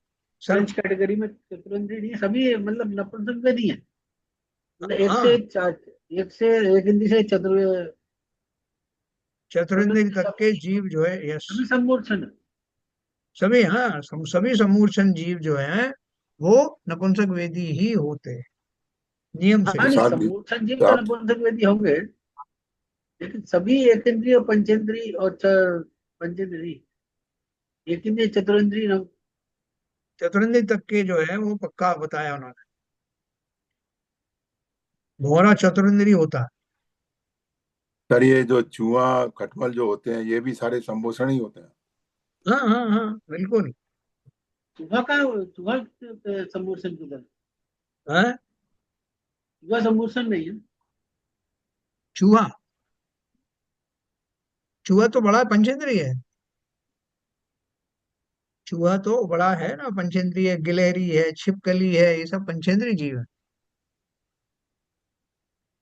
रेंज सर्प। कैटेगरी में चतुरंगी नहीं है, सभी मतलब नपुंसक वेदी है। मतलब एक से हाँ, चार, एक से एक इंद्री से चतुर चतुरेंद्रिय चतुर्थ तक सब के जीव जो है, यस। सभी सम्मूर्छन है। सभी, हाँ, सभी समूर्छन जीव जो हैं वो नपुंसक वेदी ही होते हैं, नियम से। हाँ नहीं, प्रसाद जी, सम्मूर्छन जीव तो तो आप नपुंसक वेदी होंगे, लेकिन सभी एक इंद्रिय पंचेंद्रिय और पंचेंद्रिय, एक इंद्रिय चतुरेंद्रिय चतुरेंद्रिय तक के जो है वो पक्का बताया उन्होंने, भौरा चतुरेंद्रिय होता है। सर, ये जो जुआ खटमल जो होते हैं, ये भी सारे संभूषण ही होते हैं। हाँ हाँ हाँ, बिल्कुल। चूहा का, चूहा सम्मूर्छन किधर? हाँ। चूहा सम्मूर्छन नहीं है। चूहा, चूहा तो बड़ा पंचेंद्रिय है। चूहा तो बड़ा है ना, पंचेंद्रिय, गिलहरी है, छिपकली है, ये सब पंचेंद्रिय जीव है।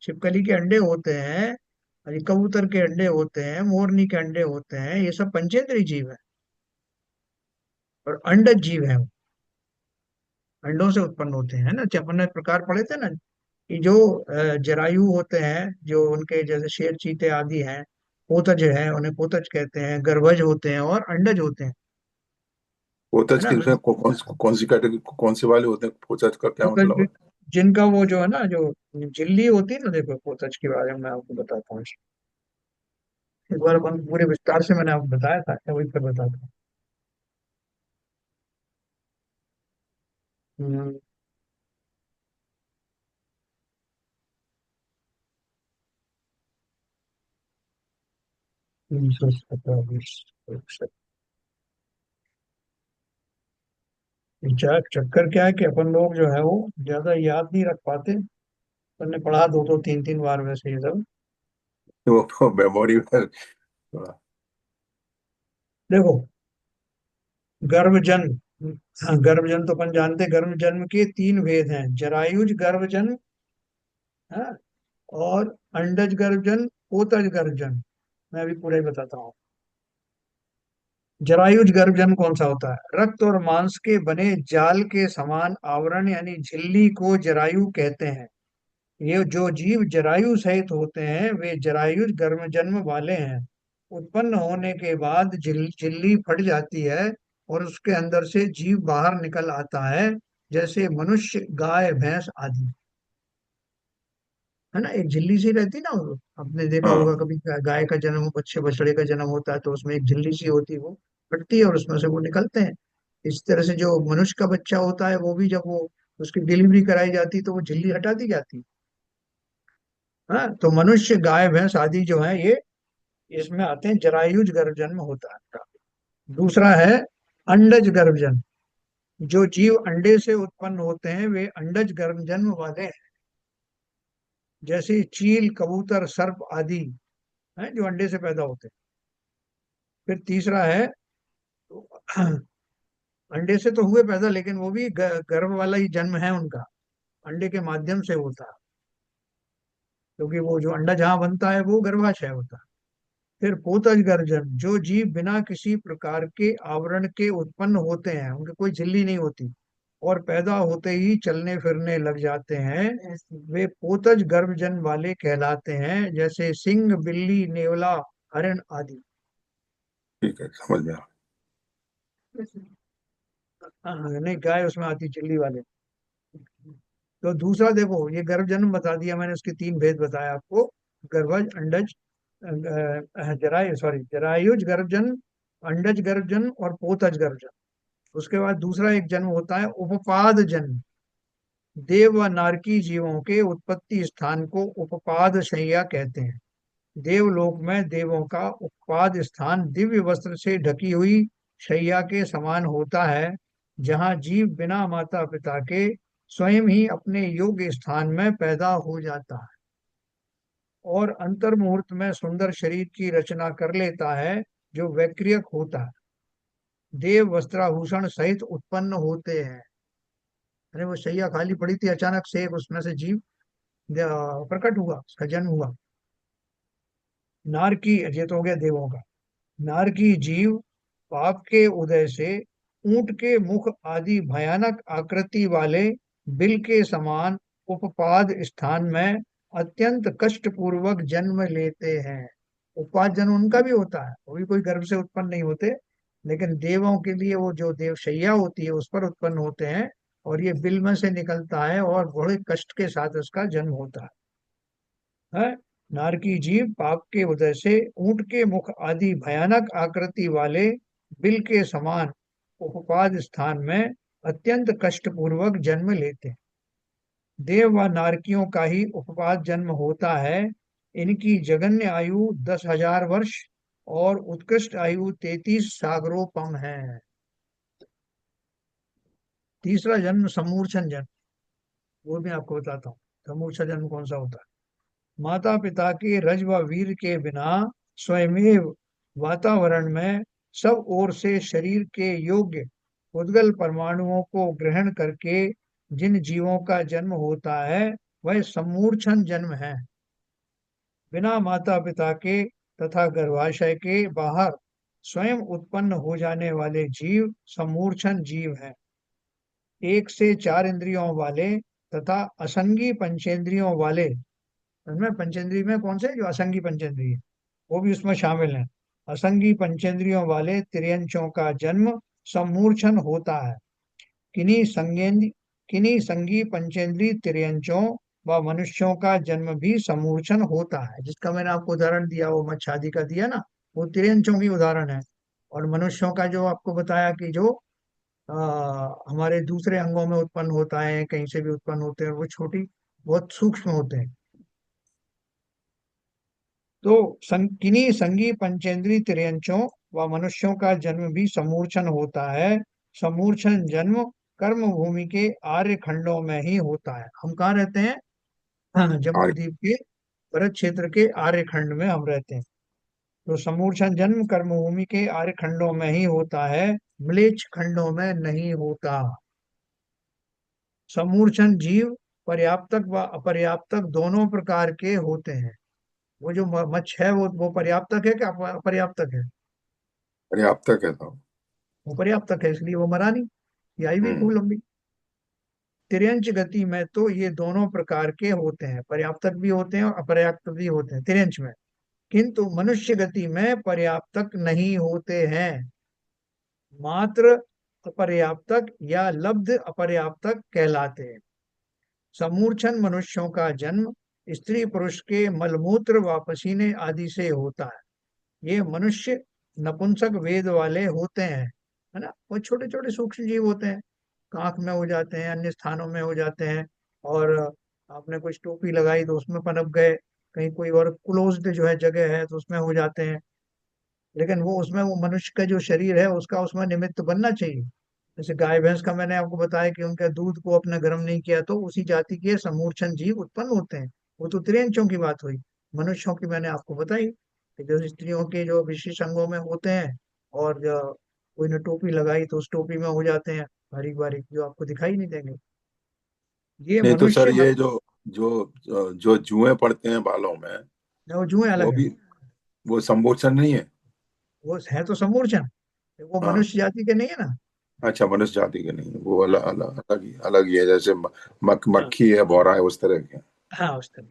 छिपकली के अंडे होते हैं, और ये कबूतर के अंडे होते हैं, मोरनी के अंडे होते हैं, ये सब पंचेंद्रिय जीव है। और अंडज जीव है, अंडों से उत्पन्न होते हैं ना, जब अपन ने प्रकार पढ़े थे ना, कि जो जरायु होते हैं, जो उनके जैसे शेर चीते आदि हैं, पोतज है, उन्हें पोतज कहते हैं, गर्भज होते हैं और अंडज होते हैं। है पोतच ना? के उसमें कौन सी कैटेगरी, कौन से वाले होते हैं? पोतच का क्या पोतज मतलब भी, है? जिनका वो जो है ना, जो झिल्ली होती है ना, देखो पोतज के बारे में मैं आपको बताता हूँ। इस बार अपन पूरे विस्तार से मैंने आपको बताया था, क्या वही पर बताता हूँ। हम्म, 327। चक्कर क्या है कि अपन लोग जो है वो ज्यादा याद नहीं रख पाते। अपन ने पढ़ा दो दो तीन तीन बार वैसे ये सब। वो मेमोरी में थोड़ा। देखो, गर्भजन, हाँ, गर्भजन तो अपन जानते हैं, गर्भ जन्म के तीन भेद हैं, जरायुज गर्भजन, हाँ, और अंडज गर्भजन, पोतज गर्भजन। मैं अभी पूरा ही बताता हूँ। जरायुज गर्भजन कौन सा होता है? रक्त और मांस के बने जाल के समान आवरण यानी झिल्ली को जरायु कहते हैं। ये जो जीव जरायु सहित होते हैं वे जरायुज गर्भ जन्म वाले हैं। उत्पन्न होने के बाद झिल्ली फट जाती है और उसके अंदर से जीव बाहर निकल आता है, जैसे मनुष्य, गाय, भैंस आदि। है ना, एक झिल्ली सी रहती ना वो, आपने देखा होगा हाँ, कभी, गाय का जन्म, बच्चे बछड़े का जन्म होता है तो उसमें एक झिल्ली सी होती है, वो फटती है और उसमें से वो निकलते हैं। इस तरह से जो मनुष्य का बच्चा होता है वो भी जब वो उसकी डिलीवरी कराई जाती तो वो झिल्ली हटा दी जाती। हाँ, तो मनुष्य गाय भैंस आदि जो है ये इसमें आते हैं, जरायुज गर्भ जन्म होता है इनका। दूसरा है अंडज गर्भ जन्म। जो जीव अंडे से उत्पन्न होते हैं वे अंडज गर्भ जन्म वाले हैं, जैसे चील, कबूतर, सर्प आदि हैं जो अंडे से पैदा होते हैं। फिर तीसरा है अंडे से तो हुए पैदा, लेकिन वो भी गर्भ वाला ही जन्म है उनका, अंडे के माध्यम से होता है, क्योंकि वो जो अंडा जहाँ बनता है वो गर्भाशय होता है। फिर पोतज गर्भ जन्म। जो जीव बिना किसी प्रकार के आवरण के उत्पन्न होते हैं, उनकी कोई झिल्ली नहीं होती और पैदा होते ही चलने फिरने लग जाते हैं, वे पोतज गर्भ जन्म वाले कहलाते हैं, जैसे सिंह, बिल्ली, नेवला, हरिण आदि। ठीक है, समझ में आ हाँ, नहीं गाय उसमें आती, चिल्ली वाले। तो दूसरा देखो, ये गर्भ जन्म बता दिया मैंने, उसके तीन भेद बताया आपको, गर्भज, अंडज, जरायुज गर्भ जन्म, अंडज गर्भ जन्म और पोतज गर्भ जन्म। उसके बाद दूसरा एक जन्म होता है उपपाद जन्म। देव व नारकी जीवों के उत्पत्ति स्थान को उपपाद शैया कहते हैं। देवलोक में देवों का उपपाद स्थान दिव्य वस्त्र से ढकी हुई शैया के समान होता है, जहाँ जीव बिना माता पिता के स्वयं ही अपने योग्य स्थान में पैदा हो जाता है और अंतर मुहूर्त में सुंदर शरीर की रचना कर लेता है, जो वैक्रियक होता है। देव वस्त्राभूषण सहित उत्पन्न होते हैं। अरे वो शैया खाली पड़ी थी, अचानक से एक उसमें से जीव प्रकट हुआ, उसका जन्म हुआ। नारकी, ये तो हो गया देवों का। नारकी जीव पाप के उदय से ऊंट के मुख आदि भयानक आकृति वाले बिल के समान उपपाद स्थान में अत्यंत कष्ट पूर्वक जन्म लेते हैं। उपपाद जन्म उनका भी होता है, वो भी कोई गर्भ से उत्पन्न नहीं होते, लेकिन देवों के लिए वो जो देवशैया होती है उस पर उत्पन्न होते हैं, और ये बिल में से निकलता है और बड़े कष्ट के साथ उसका जन्म होता है। नारकी जीव पाप के उदय से ऊंट के मुख आदि भयानक आकृति वाले बिल के समान उपपाद स्थान में अत्यंत कष्ट पूर्वक जन्म लेते हैं। देव व नारकियों का ही उपपाद जन्म होता है। इनकी जगन्य आयु 10,000 वर्ष और उत्कृष्ट आयु 33 सागरोपम है। तीसरा जन्म समूर्छन जन्म, वो भी आपको बताता हूँ। समूर्छन जन्म कौन सा होता है? माता पिता के रज व वीर के बिना स्वयमेव वातावरण में सब ओर से शरीर के योग्य उद्गल परमाणुओं को ग्रहण करके जिन जीवों का जन्म होता है वह समूर्छन जन्म है। बिना माता पिता के तथा गर्भाशय के बाहर स्वयं उत्पन्न हो जाने वाले जीव समूर्छन जीव हैं। एक से चार इंद्रियों वाले तथा असंगी पंचेंद्रियों वाले, उनमें पंचेंद्रिय में कौन से, जो असंगी पंचेंद्रिय वो भी उसमें शामिल हैं। असंगी पंचेंद्रियों वाले तिर्यंचों का जन्म सम्मूर्छन होता है। किन्हीं संगेंद्र किन्हीं संगी पंचेंद्रिय तिर्यंचों व मनुष्यों का जन्म भी सम्मूर्छन होता है, जिसका मैंने आपको उदाहरण दिया, वो मच्छादि का दिया ना, वो तिर्यंचों की उदाहरण है। और मनुष्यों का जो आपको बताया कि जो हमारे दूसरे अंगों में उत्पन्न होता है, कहीं से भी उत्पन्न होते हैं, वो छोटी बहुत सूक्ष्म होते हैं। तो किन्हीं संगी पंचेंद्रिय तिर्यंचों व मनुष्यों का जन्म भी समूर्छन होता है। समूर्छन जन्म कर्म भूमि के आर्य खंडों में ही होता है। हम कहाँ रहते हैं? हाँ, जम्बू रहा। द्वीप के भरत क्षेत्र के आर्य खंड में हम रहते हैं। तो समूर्छन जन्म कर्म भूमि के आर्य खंडों में ही होता है, म्लेच्छ खंडों में नहीं होता। समूर्छन जीव पर्याप्तक व अपर्याप्तक दोनों प्रकार के होते हैं। वो जो मच्छ है वो पर्याप्तक है क्या अपर्याप्तक है? पर्याप्त कहता हूँ। वो पर्याप्तक है, इसलिए वो मरा नहीं, ये आई भी खूब हम्म। लंबी। तिर्यंच गति में तो ये दोनों प्रकार के होते हैं, पर्याप्तक भी होते हैं और अपर्याप्त भी होते हैं तिर्यंच में, किंतु मनुष्य गति में पर्याप्तक नहीं होते हैं, मात्र अपर्याप्तक या लब्ध अपर्याप्तक कहलाते हैं। समूर्छन मनुष्यों का जन्म स्त्री पुरुष के मलमूत्र व पसीने आदि से होता है। ये मनुष्य नपुंसक वेद वाले होते हैं, है ना। वो छोटे छोटे सूक्ष्म जीव होते हैं, आंख में हो जाते हैं, अन्य स्थानों में हो जाते हैं, और आपने कुछ टोपी लगाई तो उसमें पनप गए, कहीं कोई और क्लोज्ड जो है जगह है तो उसमें हो जाते हैं। लेकिन वो उसमें वो मनुष्य का जो शरीर है उसका उसमें निमित्त बनना चाहिए। जैसे गाय भैंस का मैंने आपको बताया कि उनके दूध को अपने गर्म नहीं किया तो उसी जाति के समूर्छन जीव उत्पन्न होते हैं। वो तो त्रियंचों की बात हुई। मनुष्यों की मैंने आपको बताई कि जो स्त्रियों के जो विशेष अंगों में होते हैं, और जो कोई ने टोपी लगाई तो उस टोपी में हो जाते हैं बारीक बारीक, जो आपको दिखाई नहीं देंगे। ये नहीं तो सर, मनुष्य ये जो जो जो जुएं पड़ते हैं बालों में, वो जुएं वो अलग है। भी, वो संबोधन नहीं है? वो है तो समूर्छन, वो हाँ। मनुष्य जाति के नहीं है ना। अच्छा, मनुष्य जाति के नहीं है वो, हाँ। अलग ही है, जैसे हाँ। मक्खी है, भौरा है, उस तरह के। हाँ उस तरह।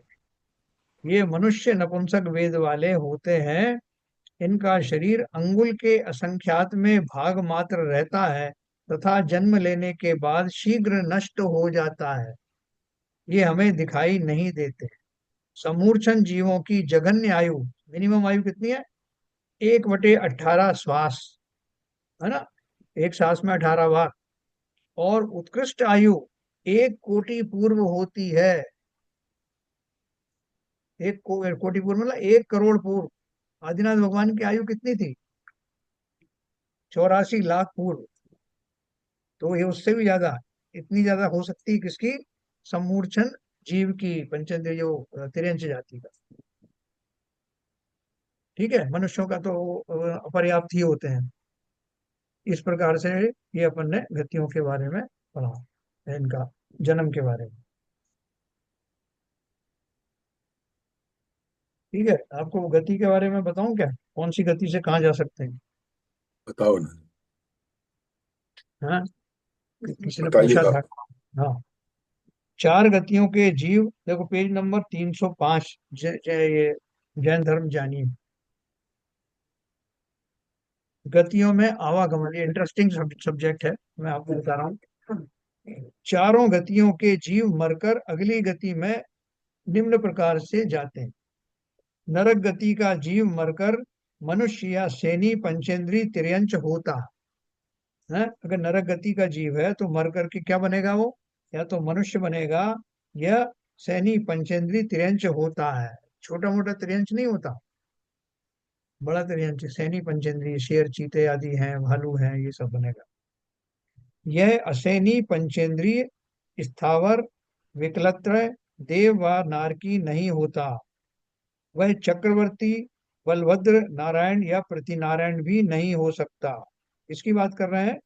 ये मनुष्य नपुंसक वेद वाले होते हैं। इनका शरीर अंगुल के असंख्यात में भाग मात्र रहता है, तथा जन्म लेने के बाद शीघ्र नष्ट हो जाता है। ये हमें दिखाई नहीं देते। समूर्छन जीवों की जघन्य आयु, मिनिमम आयु कितनी है? 1/18 श्वास, है ना। एक सांस में 18 बार। और उत्कृष्ट आयु 1 कोटि पूर्व होती है। कोटि पूर्व मतलब 1 करोड़ पूर्व। आदिनाथ भगवान की आयु कितनी थी? 84 लाख पूर्व। तो ये उससे भी ज्यादा, इतनी ज्यादा हो सकती है किसकी? समूर्छन जीव की, पंचेंद्रिय जो तिर्यंच जाति का। ठीक है, मनुष्यों का तो अपर्याप्त ही होते हैं। इस प्रकार से ये अपन ने गतियों के बारे में पढ़ा, इनका जन्म के बारे में। ठीक है, आपको गति के बारे में बताऊं क्या? कौन सी गति से कहाँ जा सकते हैं? बताओ ना। हाँ, किसी ने पूछा बताइएगा। था। हाँ, 4 गतियों के जीव, देखो पेज नंबर 305, ये जैन धर्म जानिए। गतियों में आवागमन, ये इंटरेस्टिंग सब्जेक्ट है, मैं आपको बता रहा हूँ। चारों गतियों के जीव मरकर अगली गति में निम्न प्रकार से जाते हैं। नरक गति का जीव मरकर मनुष्य या सैनी पंचेंद्री तिर्यंच होता है। अगर नरक गति का जीव है तो मर करके क्या बनेगा वो? या तो मनुष्य बनेगा, या सैनी पंचेंद्री तिर्यंच होता है। छोटा मोटा तिर्यंच नहीं होता, बड़ा तिर्यंच सैनी पंचेंद्री, शेर चीते आदि हैं, भालू हैं, ये सब बनेगा। यह असैनी पंचेंद्रिय स्थावर विकलत्र देव व नारकी नहीं होता। वह चक्रवर्ती बलभद्र नारायण या प्रतिनारायण भी नहीं हो सकता। इसकी बात कर रहे हैं,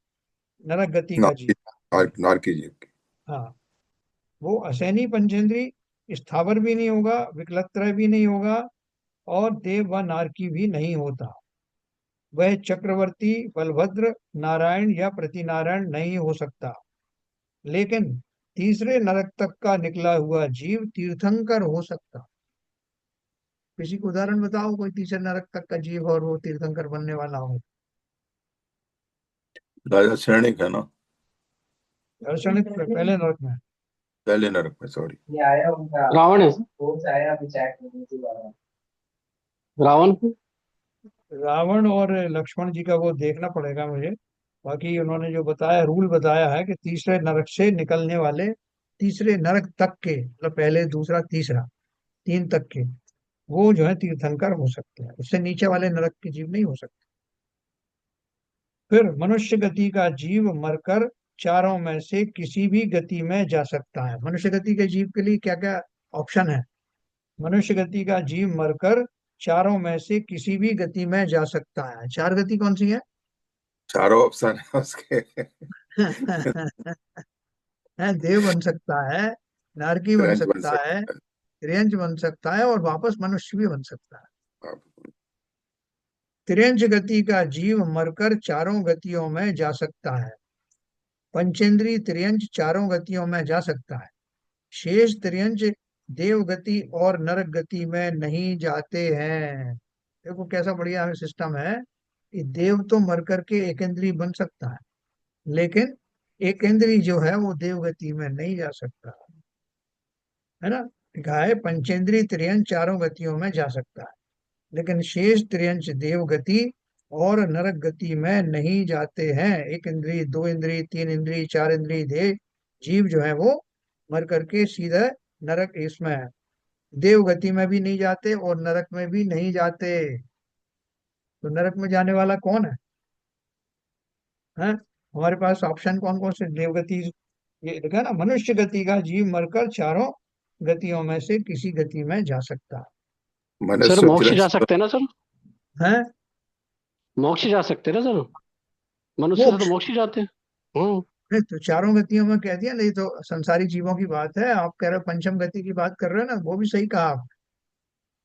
नरक गति का जीव। नारकी जी की। हाँ, वो असैनी पंचेंद्री, स्थावर भी नहीं होगा, विकलत्रय भी नहीं होगा, और देव व नारकी भी नहीं होता। वह चक्रवर्ती बलभद्र नारायण या प्रतिनारायण नहीं हो सकता। लेकिन तीसरे नरक तक का निकला हुआ जीव तीर्थंकर हो सकता। किसी को उदाहरण बताओ, कोई तीसरे नरक तक का जीव और वो तीर्थंकर बनने वाला हो। राजा श्रेणिक है ना? दार्शनिक पहले नरक में। पहले नरक में, सॉरी। ये आया उनका रावण है। फोर्स आया अभी चैट में नीचे वाला। रावण को। रावण और लक्ष्मण जी का वो देखना पड़ेगा मुझे। बाकी उन्होंने जो बताया, रूल बताया है कि तीसरे नरक से निकलने वाले, तीसरे नरक तक के, मतलब पहले दूसरा तीसरा, 3 तक के, वो जो है तीर्थंकर हो सकते हैं। उससे नीचे वाले नरक के जीव नहीं हो सकते। फिर मनुष्य गति का जीव मरकर चारों में से किसी भी गति में जा सकता है। मनुष्य गति के जीव के लिए क्या क्या ऑप्शन है? मनुष्य गति का जीव मरकर चारों में से किसी भी गति में जा सकता है। 4 गति कौन सी है? चारों ऑप्शन है उसके। है, देव बन सकता है, नारकी बन फ्रेंच बन सकता है, सकता त्रियंच बन सकता है, और वापस मनुष्य भी बन सकता है। है। त्रियंच गति का जीव मरकर चारों गतियों में जा सकता है। पंचेंद्री त्रियंच चारों गतियों में जा सकता है। शेष त्रियंच देव गति और नरक गति में नहीं जाते हैं। देखो कैसा बढ़िया सिस्टम है कि देव तो मर करके एकेंद्री बन सकता है, लेकिन एकेंद्री जो है वो देव गति में नहीं जा सकता, है ना। लिखा है पंचेंद्री त्रियंच चारों गतियों में जा सकता है, लेकिन शेष त्रियंच देव गति और नरक गति में नहीं जाते हैं। एक इंद्रिय, दो इंद्रिय, तीन इंद्रिय, चार इंद्रिय दे जीव जो है वो मर करके सीधा नरक इसमें देव गति में भी नहीं जाते और नरक में भी नहीं जाते। तो नरक में जाने वाला कौन है? हमारे पास ऑप्शन कौन कौन से? देवगति, ये लिखा है ना, मनुष्य गति का जीव मरकर चारों गतियों में से किसी गति में जा सकता सर मनुष्य मोक्ष जा तिरस्कार सकते हैं ना सर? है। मोक्ष जा सकते हैं ना सर? मनुष्य से तो मोक्ष मोक्ष ही जाते हैं। नहीं तो चारों गतियों में कह दिया, नहीं तो संसारी जीवों की बात है। आप कह रहे हो पंचम गति की बात कर रहे हो ना, वो भी सही कहा आप।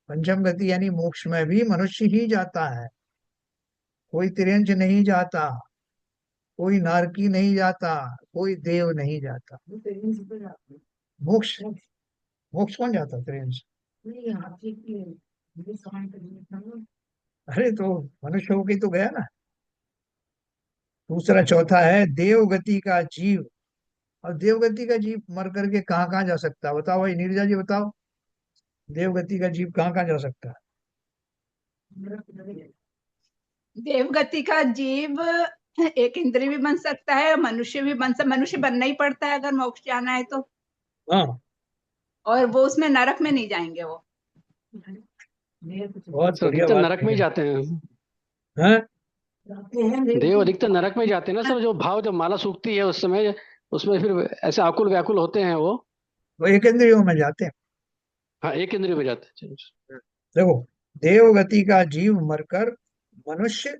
पंचम गति यानी मोक्ष में भी मनुष्य ही जाता है, कोई तिर्यंच नहीं जाता, कोई नारकी नहीं जाता, कोई देव नहीं जाता। मोक्ष, मोक्ष कौन जाता तिर्यंच? अरे तो मनुष्य होके तो गया ना। दूसरा, चौथा है देवगति का जीव। और देवगति का जीव मर करके कहाँ कहाँ जा सकता है? बताओ भाई नीरजा जी, बताओ देवगति का जीव कहाँ कहाँ जा सकता है? देवगति का जीव एक इंद्रिय भी बन सकता है, मनुष्य भी बन सकता, मनुष्य बनना ही पड़ता है अगर मोक्ष जाना है तो। हाँ, और वो उसमें नरक में नहीं जाएंगे वो। बहुत सर बढ़िया अधिकतर बात नरक में कही ही जाते हैं। है। देव अधिकतर नरक में ही जाते हैं ना सर? जो भाव जब माला सूखती है उस समय उसमें फिर ऐसे आकुल व्याकुल होते हैं वो। वो एक इंद्रियों में जाते हैं। हाँ एक इंद्रिय में जाते हैं। देखो, देवगति का जीव मरकर मनुष्य,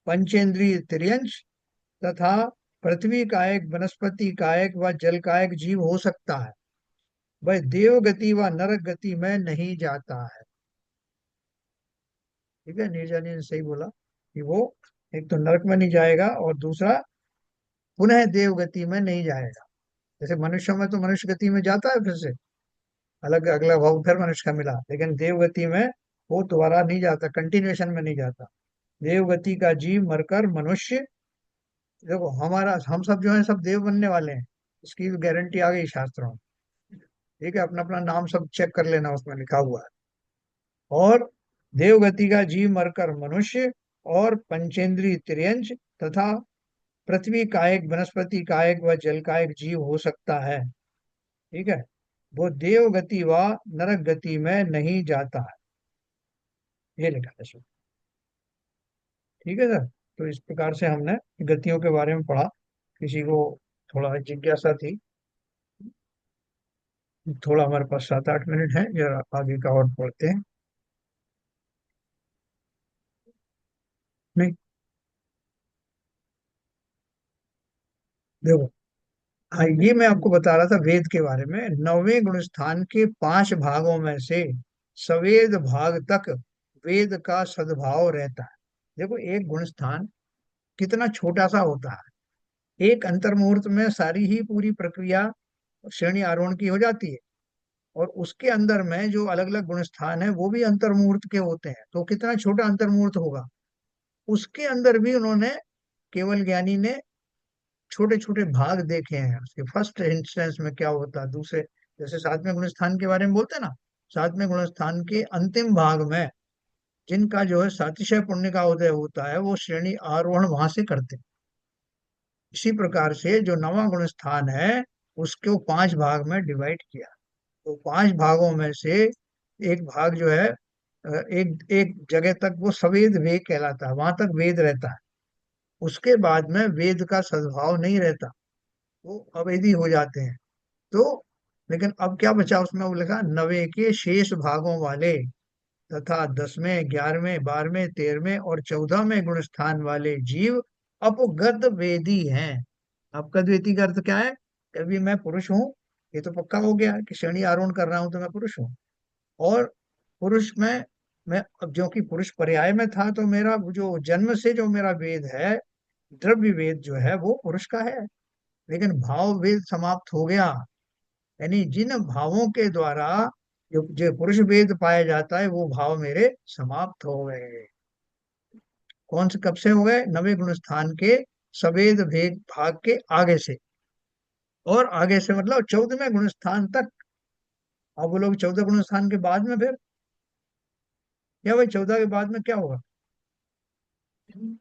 पंचेंद्रिय तिर्यंच तथा पृथ्वी कायक, वनस्पति कायक व जल कायक जीव हो सकता है। वह देवगति व नरक गति में नहीं जाता है। ठीक है, नीरजा ने सही बोला कि वो एक तो नरक में नहीं जाएगा और दूसरा पुनः देव गति में नहीं जाएगा। जैसे मनुष्यों में तो मनुष्य गति में जाता है, फिर से अलग अगला भाव फिर मनुष्य का मिला, लेकिन देव गति में वो दोबारा नहीं जाता, कंटिन्यूएशन में नहीं जाता। देव गति का जीव मरकर मनुष्य, देखो हमारा हम सब जो है सब देव बनने वाले हैं, इसकी गारंटी आ गई शास्त्रों में। ठीक है, अपना अपना नाम सब चेक कर लेना, उसमें लिखा हुआ है। और देवगति का जीव मरकर मनुष्य और पंचेंद्रिय तिर्यंच तथा पृथ्वी कायक, वनस्पति कायक व जल कायक जीव हो सकता है। ठीक है, वो देव गति व नरक गति में नहीं जाता है, ये लिखा है इसमें। ठीक है सर, तो इस प्रकार से हमने गतियों के बारे में पढ़ा। किसी को थोड़ा जिज्ञासा थी, थोड़ा हमारे पास 7-8 मिनट है, जरा आगे का और पढ़ते हैं। नहीं, देखो, हाँ ये मैं आपको बता रहा था वेद के बारे में। 9वें गुण स्थान के 5 भागों में से सवेद भाग तक वेद का सद्भाव रहता है। देखो, एक गुण स्थान कितना छोटा सा होता है, एक अंतर्मुहूर्त में सारी ही पूरी प्रक्रिया श्रेणी आरोहण की हो जाती है। और उसके अंदर में जो अलग अलग गुण स्थान है वो भी अंतर्मुहूर्त के होते हैं, तो कितना छोटा अंतर्मुहूर्त होगा। उसके अंदर भी उन्होंने, केवल ज्ञानी ने छोटे छोटे भाग देखे हैं उसके फर्स्ट इंस्टेंस में क्या होता है। दूसरे, जैसे 7वें गुण स्थान के बारे में बोलते हैं ना, 7वें गुण स्थान के अंतिम भाग में जिनका जो है सातिशय पुण्य का उदय होता है, वो श्रेणी आरोहण वहां से करते हैं। इसी प्रकार से जो 9वां गुण स्थान है उसको 5 भाग में डिवाइड किया। तो 5 भागों में से एक भाग जो है, एक एक जगह तक वो सवेद वेग कहलाता है, वहां तक वेद रहता है। उसके बाद में वेद का सद्भाव नहीं रहता, वो अवेदी हो जाते हैं। तो लेकिन अब क्या बचा उसमें, वो लिखा 9वें के शेष भागों वाले तथा 10वें, 11वें, 12वें, 13वें और 14वें गुण स्थान वाले जीव अपगत वेदी हैं। अपगत वेदी का अर्थ क्या है? कभी मैं पुरुष हूँ, ये तो पक्का हो गया कि श्रेणी आरोहण कर रहा हूं तो मैं पुरुष हूँ। और पुरुष में मैं, अब जो कि पुरुष पर्याय में था, तो मेरा जो जन्म से जो मेरा वेद है, द्रव्य वेद जो है वो पुरुष का है। लेकिन भाव वेद समाप्त हो गया, यानी जिन भावों के द्वारा जो जो पुरुष वेद पाया जाता है वो भाव मेरे समाप्त हो गए। कौन से, कब से हो गए? 9वें गुण स्थान के सवेद भेद भाग के आगे से। और आगे से मतलब 14वें गुण स्थान तक। अब वो लोग 14 गुण स्थान के बाद में फिर क्या भाई, 14 के बाद में क्या होगा? सिद्ध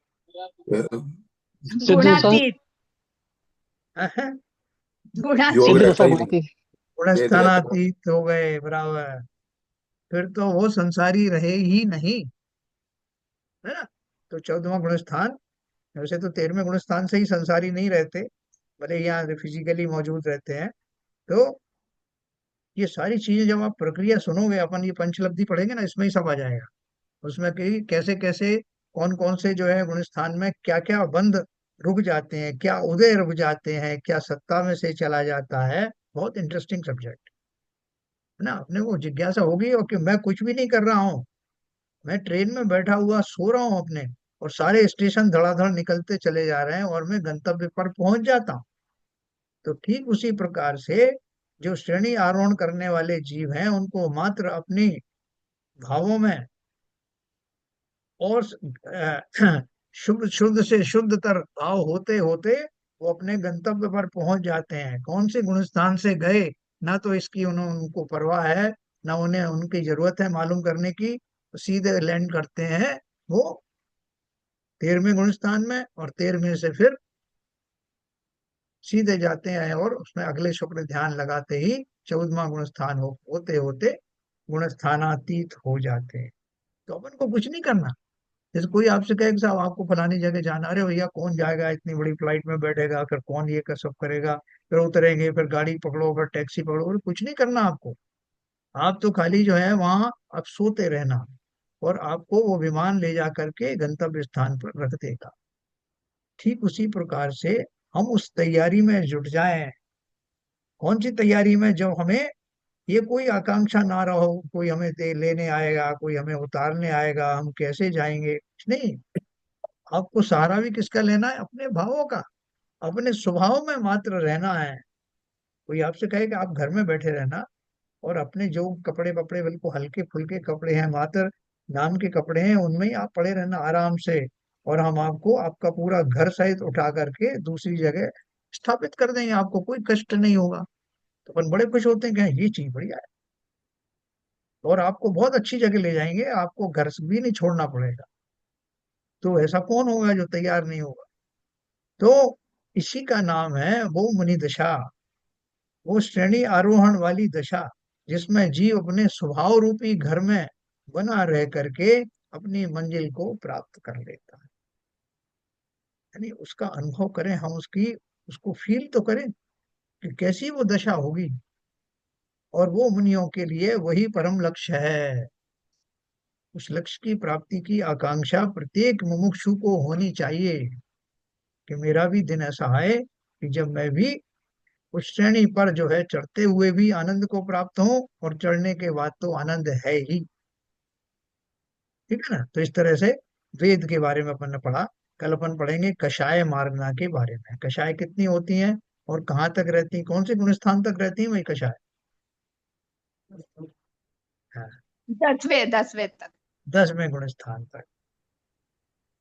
दशा गुणातीत योग सिद्ध रहता दशा ही नहीं, गुणातीत। वेद रहता है। गुणस्थानातीत हो गए, बराबर। फिर तो वो संसारी रहे ही नहीं, है ना। तो 14वां गुणस्थान, वैसे तो 13वें गुणस्थान से ही संसारी नहीं रहते, भले यहाँ फिजिकली मौजूद रहते हैं। तो ये सारी चीजें जब आप प्रक्रिया सुनोगे, अपन ये पंचलब्धि पढ़ेंगे ना, इसमें ही सब आ जाएगा। उसमें कि कैसे कैसे कौन कौन से जो है गुणस्थान में क्या क्या बंध रुक जाते हैं, क्या उदय रुक जाते हैं, क्या सत्ता में से चला जाता है। बहुत इंटरेस्टिंग सब्जेक्ट है ना। अपने को जिज्ञासा होगी और कि मैं कुछ भी नहीं कर रहा हूँ, मैं ट्रेन में बैठा हुआ सो रहा हूँ अपने, और सारे स्टेशन धड़ाधड़ निकलते चले जा रहे हैं और मैं गंतव्य पर पहुंच जाता हूँ। तो ठीक उसी प्रकार से जो श्रेणी आरोहण करने वाले जीव हैं, उनको मात्र अपनी भावों में और शुद्ध शुद्ध से शुद्धतर भाव होते होते वो अपने गंतव्य पर पहुंच जाते हैं। कौन से गुणस्थान से गए, ना तो इसकी उनको परवाह है, ना उन्हें उनकी जरूरत है मालूम करने की। सीधे लैंड करते हैं वो 13वें गुणस्थान में, और 13वें से फिर सीधे जाते हैं और उसमें अगले शुक्र ध्यान लगाते ही 14वां गुणस्थान होते होते गुणस्थानातीत हो जाते हैं। तो अपन को कुछ नहीं करना। जैसे कोई आपसे कहे कि साहब आपको फलानी जगह जाना, अरे भैया कौन जाएगा, इतनी बड़ी फ्लाइट में बैठेगा, फिर कौन ये सब करेगा, फिर उतरेंगे, फिर गाड़ी पकड़ो, फिर टैक्सी पकड़ो, अरे कुछ नहीं करना आपको। आप तो खाली जो है वहां आप सोते रहना, और आपको वो विमान ले जा करके गंतव्य स्थान पर रख देगा। ठीक उसी प्रकार से हम उस तैयारी में जुट जाएं। कौन सी तैयारी में, जब हमें ये कोई आकांक्षा ना रहो, कोई हमें लेने आएगा, कोई हमें उतारने आएगा, हम कैसे जाएंगे, कुछ नहीं। आपको सहारा भी किसका लेना है, अपने भावों का, अपने स्वभाव में मात्र रहना है। कोई आपसे कहे कि आप घर में बैठे रहना, और अपने जो कपड़े वपड़े बिल्कुल हल्के फुल्के कपड़े हैं, मात्र नाम के कपड़े हैं, उनमें ही आप पड़े रहना आराम से, और हम आपको आपका पूरा घर सहित उठा करके दूसरी जगह स्थापित कर देंगे, आपको कोई कष्ट नहीं होगा। तो अपन बड़े खुश होते हैं कि हाँ, ये चीज बढ़िया है, और आपको बहुत अच्छी जगह ले जाएंगे, आपको घर से भी नहीं छोड़ना पड़ेगा। तो ऐसा कौन होगा जो तैयार नहीं होगा। तो इसी का नाम है वो मुनि दशा, वो श्रेणी आरोहण वाली दशा, जिसमें जीव अपने स्वभाव रूपी घर में बना रह करके अपनी मंजिल को प्राप्त कर लेता है। यानी उसका अनुभव करें हम, उसकी उसको फील तो करें कि कैसी वो दशा होगी। और वो मुनियों के लिए वही परम लक्ष्य है। उस लक्ष्य की प्राप्ति की आकांक्षा प्रत्येक मुमुक्षु को होनी चाहिए, कि मेरा भी दिन ऐसा आए कि जब मैं भी उस श्रेणी पर जो है चढ़ते हुए भी आनंद को प्राप्त हो, और चढ़ने के बाद तो आनंद है ही। ठीक है ना। तो इस तरह से वेद के बारे में अपन ने पढ़ा। कल अपन पढ़ेंगे कषाय मार्गना के बारे में। कषाय कितनी होती हैं और कहाँ तक रहती हैं, कौन से गुण स्थान तक रहती हैं वही कषाय। हाँ, 10वें तक। 10वें गुण स्थान तक।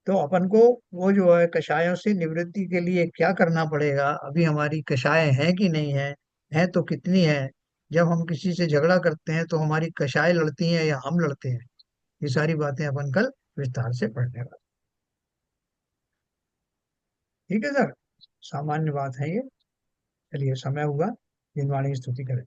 तो अपन को वो जो है कषायों से निवृत्ति के लिए क्या करना पड़ेगा, अभी हमारी कषाय है कि नहीं है तो कितनी है। जब हम किसी से झगड़ा करते हैं तो हमारी कषाय लड़ती हैं या हम लड़ते हैं, ये सारी बातें अपन कल विस्तार से पढ़ने वाले। ठीक है सर, सामान्य बात है ये। चलिए, समय हुआ, जिनवाणी स्तुति करें।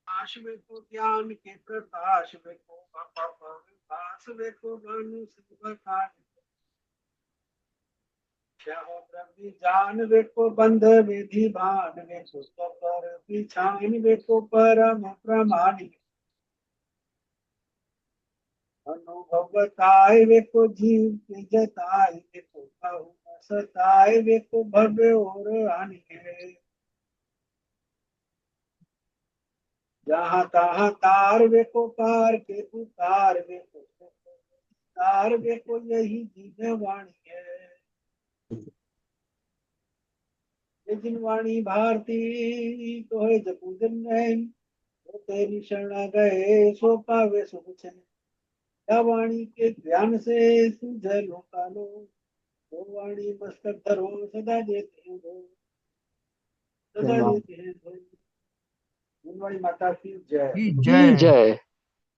प्रकाश में को ज्ञान के प्रकाश में को प्रकाश में को मनुष्य बखान ब्रह्मी जान वे को बंध विधि भान वे को पर पिछान वे को परम प्रमाणिक अनुभव बताए वे को जीव के जताए वे को कहु सताए वे को भव्य और हानि जहाँ तहाँ तार वे को पार के उतार वे को तार वे को यही जीव वाणी है। ये जिनवाणी भारती तो है जपूजन नैन तो तेरी शरण गए सो पावे सुख चैन। या वाणी के ज्ञान से सुझे लोकालो तो वाणी मस्तक धरो सदा देते हो। सजा देते हैं। गुणवाणी माता की जय। की की जय। जय।